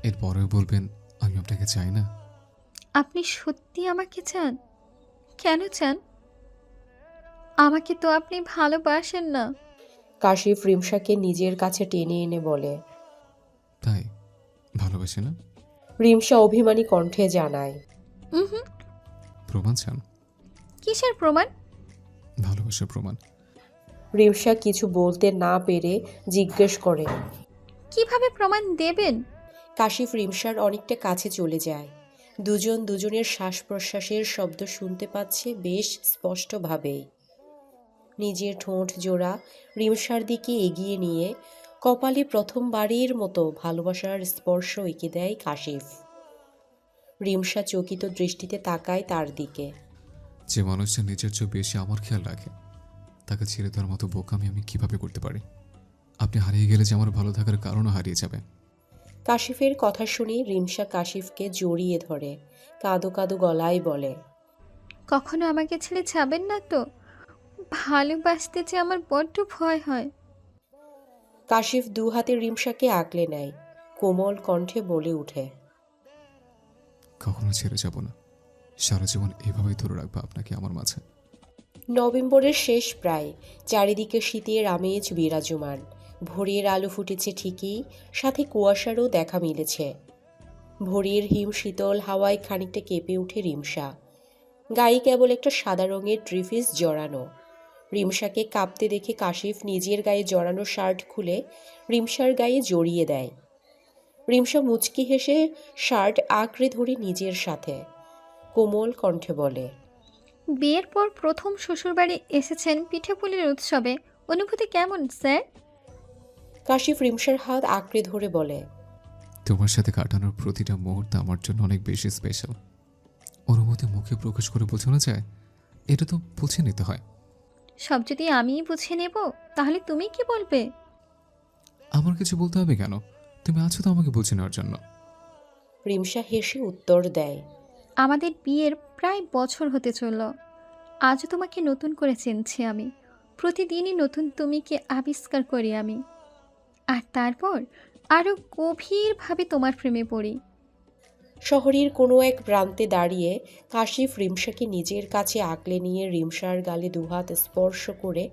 এরপরেও বলবেন আমি আপনাকে চাই না? আপনি সত্যি আমাকে চান? কেন চান? আমাকে তো আপনি ভালোবাসেন না। কাশিফ রিমসাকে নিজের কাছে টেনে এনে বলে। তাই ভালোবাসে না? রিমসা অভিমানী কণ্ঠে জানায়, হুম। প্রমাণ চান? কিসের প্রমাণ? ভালোবাসার প্রমাণ। রিমসা কিছু বলতে না পেরে জিজ্ঞেস করে। কিভাবে প্রমাণ দেবেন? কাশিফ রিমসার অনেকটা কাছে চলে যায়। দুজন দুজনের শ্বাস প্রশ্বাসের শব্দ শুনতে পাচ্ছে বেশ স্পষ্টভাবেই। নিজের ঠোঁট জোড়া রিমসার দিকে এগিয়ে নিয়ে কপালে প্রথমবারের মতো ভালোবাসার স্পর্শ এঁকে দেয় কাশিফ। রিমসা চকিত দৃষ্টিতে তাকায় তার দিকে। যে মানুষটা নিজের চেয়ে বেশি আমার খেয়াল রাখে, তাকে ছেড়ে দেওয়ার মতো বোকামি আমি কিভাবে করতে পারি? আপনি হারিয়ে গেলে যে আমার ভালো থাকার কারণও হারিয়ে যাবে। কাশিফের কথা শুনে রিমসা কাশিফকে জড়িয়ে ধরে কাঁদো কাঁদো গলায় বলে, কখনো আমাকে ছেড়ে যাবেন না তো? ভালোবাসতে যে আমার বড্ড ভয় হয়। কাশিফ দু হাতে রিমসাকে আগলে নেয়, কোমল কণ্ঠে বলে ওঠে, কখনো ছেড়ে যাব না। সারা জীবন এইভাবেই ধরে রাখবো আপনাকে আমার মাঝে। নভেম্বরের শেষ প্রায়, চারিদিকে শীতের আমেজ বিরাজমান। ভোরের আলো ফুটেছে ঠিকই, সাথে কুয়াশারও দেখা মিলেছে। ভোরের হিম শীতল হাওয়ায় খানিকটা কেঁপে ওঠে রিমসা। গায়ে কেবল একটা সাদা রঙের ট্রিফিস জড়ানো। রিমসাকে কাঁপতে দেখে কাশিফ নিজের গায়ে জড়ানো শার্ট খুলে রিমসার গায়ে জড়িয়ে দেয়। রিমসা মুচকি হেসে শার্ট আঁকড়ে ধরে নিজের সাথে কোমল কণ্ঠে বলে, বিয়ের পর প্রথম শ্বশুরবাড়ি এসেছেন পিঠেপুলির উৎসবে, অনুভূতি কেমন স্যার? কাশিফ রিমসার হাত আঁকড়ে ধরে বলে, তোমার সাথে কাটানোর প্রতিটা মুহূর্ত আমার জন্য অনেক বেশি স্পেশাল। অনুভূতি মুখে প্রকাশ করে বোঝানো যায়, এটা তো বুঝে নিতে হয়। সব যদি আমিই বুঝে নেব তাহলে তুমি কি বলবে? আমার কিছু বলতে হবে কেন? তুমি আছো তো আমাকে বুঝে নেওয়ার জন্য। রিমসা হেসে উত্তর দেয়, আমাদের বিয়ের প্রায় বছর হতে চলল, আজও তোমাকে নতুন করে চিনছি আমি। প্রতিদিনই নতুন তুমিকে আবিষ্কার করি আমি, আর তারপর আরও গভীরভাবে তোমার প্রেমে পড়ি। শহরের কোনো এক প্রান্তে দাঁড়িয়ে কাশিফ রিমসাকে নিজের কাছে আঁকলে নিয়ে রিমসার গালে দুহাত স্পর্শ করে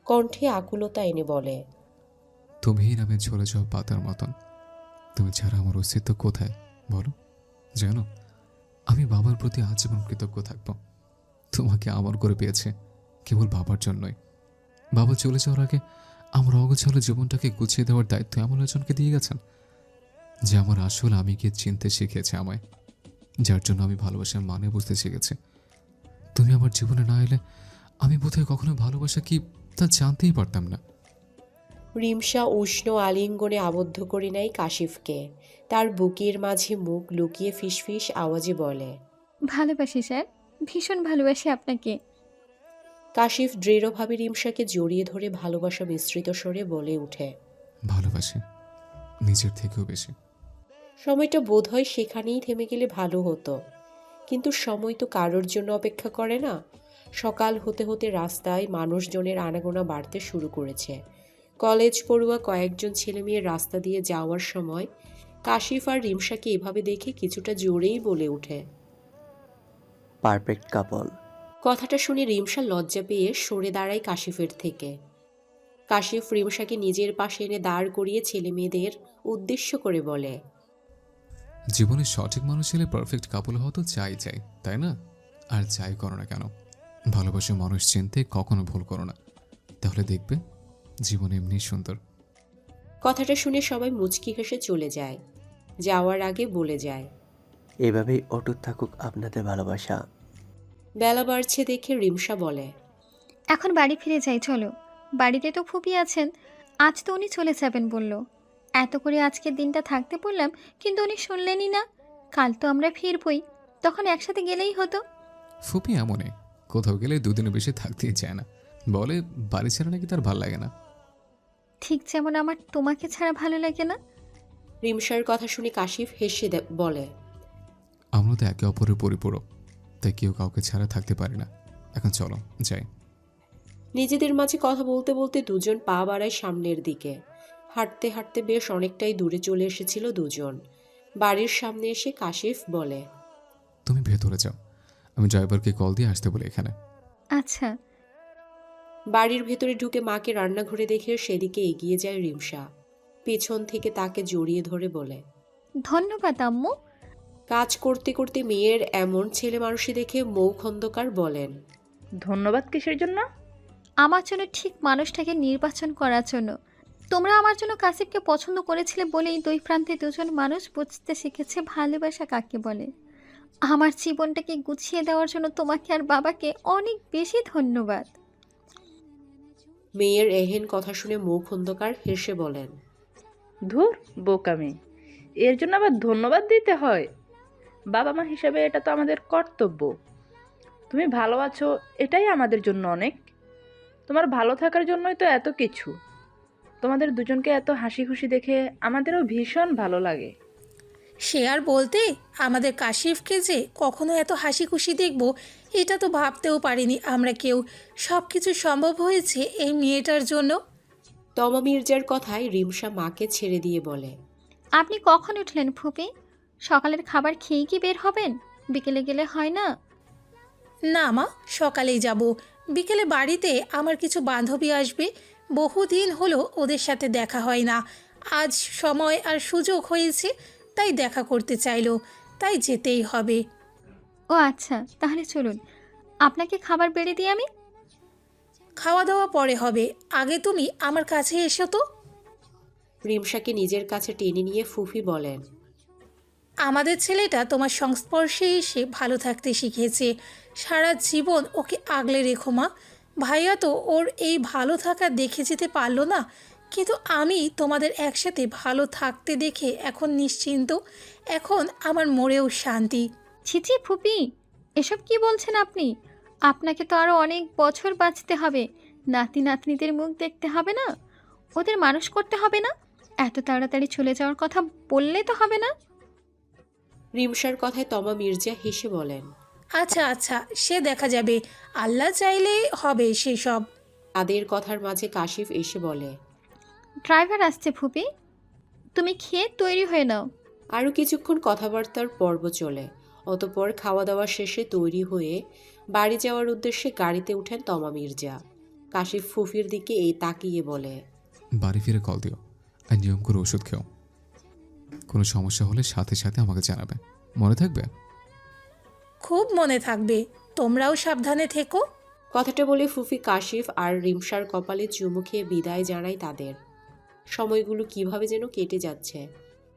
কণ্ঠে আকুলতা এনে বলে, তুমিই নামে ঝরে যাওয়া পাতার মতন। তুমি ছাড়া আমার অস্তিত্ব কোথায় বলো? জানো, আমি বাবার প্রতি আজীবন কৃতজ্ঞ থাকব। তোমাকে আমার করে পেয়েছে কেবল বাবার জন্যই। বাবা চলে যাওয়ার আগে আমার অগোছালো জীবনটাকে গুছিয়ে দেওয়ার দায়িত্ব এমন একজনকে দিয়ে গেছেন, যে আমার আসল আমিকে চিনতে শিখিয়েছে আমায়, যার জন্য আমি ভালোবাসার মানে বুঝতে শিখেছি। তুমি আমার জীবনে না এলে আমি বোধহয় কখনো ভালোবাসা কি তা জানতেই পারতাম না। রিমসা উষ্ণ আলিঙ্গনে আবদ্ধ করে নেয় কাশিফকে। তার বুকের মাঝে মুখ লুকিয়ে ফিসফিস আওয়াজে বলে, ভালোবাসি স্যার, ভীষণ ভালোবাসি আপনাকে। কাশিফ দৃঢ়ভাবে রিমসাকে জড়িয়ে ধরে ভালোবাসা মিশ্রিত স্বরে বলে ওঠে, ভালোবাসি, নিজের থেকেও বেশি। সময়টা বোধহয় সেখানেই থেমে গেলে ভালো হতো, কিন্তু সময় তো কারোর জন্য অপেক্ষা করে না। সকাল হতে হতে রাস্তায় মানুষজনের আনাগোনা বাড়তে শুরু করেছে। কলেজ পড়ুয়া কয়েকজন ছেলেমেয়ে রাস্তা দিয়ে যাওয়ার সময় কাশিফ আর রিমসাকে এভাবে দেখে কিছুটা জোরেই বলে ওঠে। Perfect couple. কথাটা শুনে রিমসা লজ্জা পেয়ে সরে দাঁড়ায় কাশিফের থেকে। কাশিফ রিমসাকে নিজের পাশে এনে দাঁড় করিয়ে ছেলে মেয়েদের উদ্দেশ্য করে বলে, জীবনে সঠিক মানুষ হলে পারফেক্ট কাপল হওয়া তো চাই, তাই না? আর যাই করো না কেন, ভালোবাসা মানুষ চিনতে কখনো ভুল করো না, তাহলে দেখবে জীবন এমনি সুন্দর। কথাটা শুনে সবাই মুচকি হেসে চলে যায়। যাওয়ার আগে বলে যায়, এভাবেই অটুট থাকুক আপনাদের ভালোবাসা। বেলা বাড়ছে দেখে রিমসা বলে, এখন বাড়ি ফিরে যাই, চলো। বাড়িতে তো ফুপি আছেন, আজ তো উনি চলে যাবেন বলল। এত করে আজকের দিনটা থাকতে বললাম, কিন্তু উনি শুনলেনই না। কাল তো আমরা ফিরবই, তখন একসাথে গেলেই হতো। ফুপি এমনই, কোথাও গেলে দুদিনের বেশি থাকতেই চায় না, বলে বাড়ি ছাড়া নাকি তার ভাল লাগে না। ঠিক যেমন আমার তোমাকে ছাড়া ভালো লাগে না। রিমসার কথা শুনে কাশিফ হেসে বলে, আমরা তো একে অপরের পরিপূরক, তাই কেউ কাউকে ছাড়া থাকতে পারি না। এখন চলো যাই। নিজেদের মাঝে কথা বলতে বলতে দুজন পা বাড়ায় সামনের দিকে। হাঁটতে হাঁটতে বেশ অনেকটাই দূরে চলে এসেছিল দুজন। বাড়ির সামনে এসে কাশিফ বলে, তুমি ভেতরে যাও, আমি ড্রাইভারকে কল দিয়ে আসতে বলে এখানে। আচ্ছা। বাড়ির ভেতরে ঢুকে মাকে রান্নাঘরে দেখে সেদিকে এগিয়ে যায় রিমসা। পেছন থেকে তাকে জড়িয়ে ধরে বলে, ধন্যবাদ আম্মু। কাজ করতে করতে মেয়ের এমন ছেলে মানুষই দেখে মৌ খন্দকার বলেন, ধন্যবাদ কিসের জন্য? আমার জন্য ঠিক মানুষটাকে নির্বাচন করার জন্য। তোমরা আমার জন্য কাসিফকে পছন্দ করেছিলে বলেই দুই প্রান্তে দুজন মানুষ বুঝতে শিখেছে ভালোবাসা কাকে বলে। আমার জীবনটাকে গুছিয়ে দেওয়ার জন্য তোমাকে আর বাবাকে অনেক বেশি ধন্যবাদ। মেয়ের এহেন কথা শুনে মৌ খন্দকার হেসে বলেন, ধুর বোকামি, এর জন্য আবার ধন্যবাদ দিতে হয়? বাবা মা হিসেবে এটা তো আমাদের কর্তব্য। তুমি ভালো আছো, এটাই আমাদের জন্য অনেক। তোমার ভালো থাকার জন্যই তো এত কিছু। তোমাদের দুজনকে এত হাসি খুশি দেখে আমাদেরও ভীষণ ভালো লাগে। সে আর বলতে, আমাদের কাশিফকে যে কখনো এত হাসি খুশি দেখব এটা তো ভাবতেও পারিনি আমরা কেউ। সব কিছু সম্ভব হয়েছে এই মেয়েটার জন্য। তমা মির্জার কথায় রিমসা মাকে ছেড়ে দিয়ে বলে, আপনি কখন উঠলেন ফুপি? সকালের খাবার খেয়ে কি বের হবেন? বিকেলে গেলে হয় না? না মা, সকালেই যাব। বিকেলে বাড়িতে আমার কিছু বান্ধবী আসবে, বহুদিন হলো ওদের সাথে দেখা হয় না। আজ সময় আর সুযোগ হয়েছে, তাই দেখা করতে চাইলো, তাই যেতেই হবে। ও আচ্ছা, তাহলে চলুন। আপনাকে খাবার বেড়ে দিই আমি। খাওয়া দাওয়া পরে হবে, আগে তুমি আমার কাছে এসো তো। রিমসাকে নিজের কাছে টেনে নিয়ে ফুফি বলেন, আমাদের ছেলেটা তোমার সংস্পর্শে এসে ভালো থাকতে শিখেছে, সারা জীবন ওকে আগলে রেখো মা। ভাইয়া তো ওর এই ভালো থাকা দেখে যেতে পারলো না, কিন্তু আমি তোমাদের একসাথে ভালো থাকতে দেখে এখন নিশ্চিন্ত, এখন আমার মরেও শান্তি। ছিছি ফুপি, এসব কি বলছেন আপনি? আপনাকে তো আরও অনেক বছর বাঁচতে হবে, নাতি নাতনিদের মুখ দেখতে হবে না, ওদের মানুষ করতে হবে না। এত তাড়াতাড়ি চলে যাওয়ার কথা বললে তো হবে না। রিমসার কথায় তমা মির্জা হেসে বলেন, আচ্ছা আচ্ছা, সে দেখা যাবে, আল্লাহ চাইলে হবে সেসব। তাদের কথার মাঝে কাশিফ এসে বলে, ড্রাইভার আসছে ফুপি, তুমি খেয়ে তৈরি হয়ে নাও। আরও কিছুক্ষণ কথাবার্তার পর্ব চলে। অতঃপর খাওয়া দাওয়া শেষে তৈরি হয়ে বাড়ি যাওয়ার উদ্দেশ্যে গাড়িতে উঠেন তমা মির্জা। কাশিফ ফুফির দিকে এই তাকিয়ে বলে, বাড়ি ফিরে কল দিও আর নিয়ম করে ওষুধ খেও। কোনো সমস্যা হলে সাথে সাথে আমাকে জানাবে, মনে থাকবে? খুব মনে থাকবে, তোমরাও সাবধানে থেকো। কথাটা বলে ফুফি কাশিফ আর রিমসার কপালে চুমু খেয়ে বিদায় জানায় তাদের। সময়গুলো কিভাবে যেন কেটে যাচ্ছে।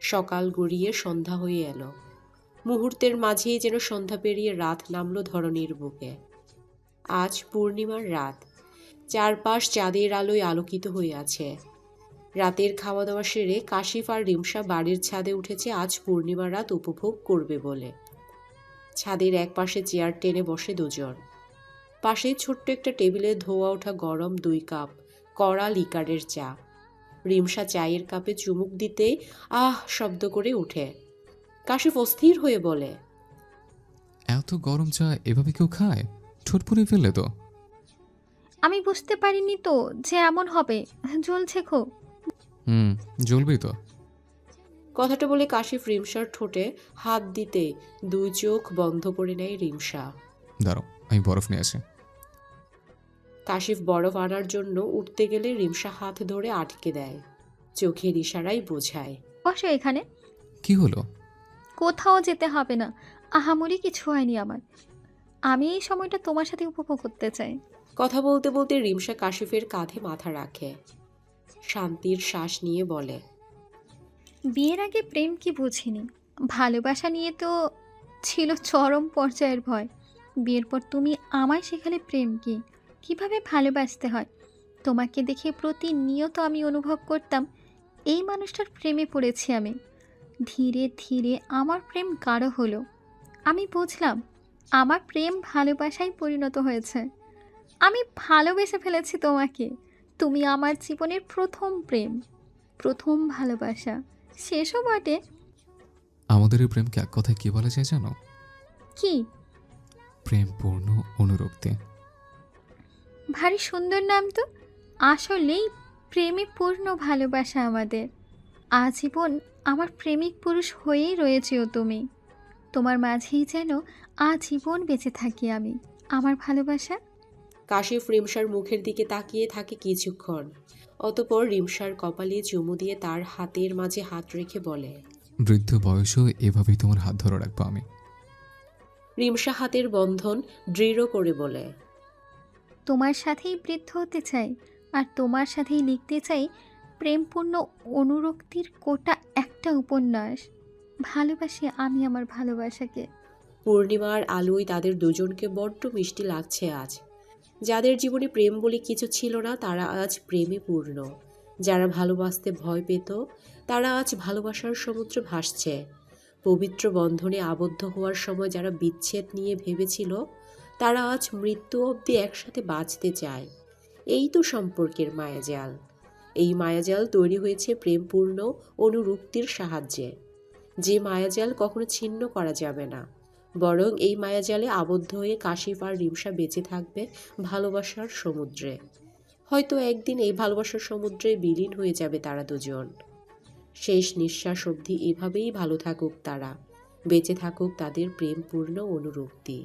সকাল গড়িয়ে সন্ধ্যা হয়ে এলো। মুহূর্তের মাঝেই যেন সন্ধ্যা পেরিয়ে রাত নামলো ধরণীর বুকে। আজ পূর্ণিমার রাত। চারপাশ চাঁদের আলোয় আলোকিত হয়ে আছে। রাতের খাওয়া দাওয়া সেরে কাশিফ আর রিমসা বাড়ির ছাদে উঠেছে আজ পূর্ণিমার রাত উপভোগ করবে বলে। ছাদের এক পাশে চেয়ার টেনে বসে দুজন। পাশে ছোট্ট একটা টেবিলে ধোয়া ওঠা গরম 2 কাপ কড়া লিকারের চা। রিমসা চায়ের কাপে চুমুক দিতে আহ শব্দ করে ওঠে। কাশিফ অস্থির হয়ে বলে, এত গরম চা এভাবে কেউ খায়? ঠোঁট পুড়ে ফেললে তো। আমি বুঝতে পারিনি তো যে এমন হবে, জ্বলছে খুব। জ্বলবেই তো। কথাটা বলে কাশিফ রিমসার ঠোঁটে হাত দিতে 2 চোখ বন্ধ করে নেয় রিমসা। দাঁড়াও, আমি বরফ নিয়ে আসি। কাশিফ বরফ আনার জন্য উঠতে গেলে রিমসা হাত ধরে আটকে দেয়, চোখের ইশারায় বোঝায়। বসো এখানে। কি হলো? কোথাও যেতে হবে না, আহামরি কিছু হয়নি আমার। আমি এই সময়টা তোমার সাথে উপভোগ করতে চাই। কথা বলতে বলতে রিমসা কাশিফের কাঁধে মাথা রাখে। শান্তির শ্বাস নিয়ে বলে, বিয়ের আগে প্রেম কি বুঝিনি, ভালোবাসা নিয়ে তো ছিল চরম পর্যায়ের ভয়। বিয়ের পর তুমি আমায় শেখালে প্রেম কি, কিভাবে ভালোবাসতে হয়। তোমাকে দেখে প্রতিনিয়ত আমি অনুভব করতাম এই মানুষটার প্রেমে পড়েছি আমি। ধীরে ধীরে আমার প্রেম গাঢ় হলো। আমি বুঝলাম আমার প্রেম ভালোবাসায় পরিণত হয়েছে। আমি ভালোবেসে ফেলেছি তোমাকে। তুমি আমার জীবনের প্রথম প্রেম, প্রথম ভালোবাসা, শেষও বটে। আমাদের এই প্রেমকে এক কথায় কি বলা যায় জানো? কি? প্রেম পূর্ণ অনুরক্তি। ভারী সুন্দর নাম তো। আসলেই প্রেমে পূর্ণ ভালোবাসা আমাদের। আজীবন আমার প্রেমিক পুরুষ হয়েই রয়েছেও তুমি। তোমার মাঝেই যেন আজীবন বেঁচে থাকি আমি, আমার ভালোবাসা। কাশিফ রিমসার মুখের দিকে তাকিয়ে থাকে কিছুক্ষণ। অতঃপর রিমসার কপালে চুমু দিয়ে তার হাতের মাঝে হাত রেখে বলে, বৃদ্ধ বয়সেও এভাবেই তোমার হাত ধরে রাখবো আমি। রিমসা হাতের বন্ধন দৃঢ় করে বলে, তোমার সাথেই বৃদ্ধ হতে চাই, আর তোমার সাথেই লিখতে চাই প্রেমপূর্ণ অনুরক্তির কোটা একটা উপন্যাস। ভালোবাসি আমি আমার ভালোবাসাকে। পূর্ণিমার আলোয় তাদের দুজনকে বড্ড মিষ্টি লাগছে আজ। যাদের জীবনে প্রেম বলে কিছু ছিল না তারা আজ প্রেমে পূর্ণ। যারা ভালোবাসতে ভয় পেত তারা আজ ভালোবাসার সমুদ্রে ভাসছে। পবিত্র বন্ধনে আবদ্ধ হওয়ার সময় যারা বিচ্ছেদ নিয়ে ভেবেছিল তারা আজ মৃত্যু অবধি একসাথে বাঁচতে চায়। এই তো সম্পর্কের মায়াজাল। এই মায়াজাল তৈরি হয়েছে প্রেমপূর্ণ অনুরক্তির সাহায্যে। যে মায়াজাল কখনো ছিন্ন করা যাবে না, বরং এই মায়াজালে আবদ্ধ হয়ে কাশিফ আর রিমসা বেঁচে থাকবে ভালোবাসার সমুদ্রে। হয়তো একদিন এই ভালোবাসার সমুদ্রে বিলীন হয়ে যাবে তারা দুজন। শেষ নিঃশ্বাস অবধি এভাবেই ভালো থাকুক তারা, বেঁচে থাকুক তাদের প্রেমপূর্ণ অনুরক্তি।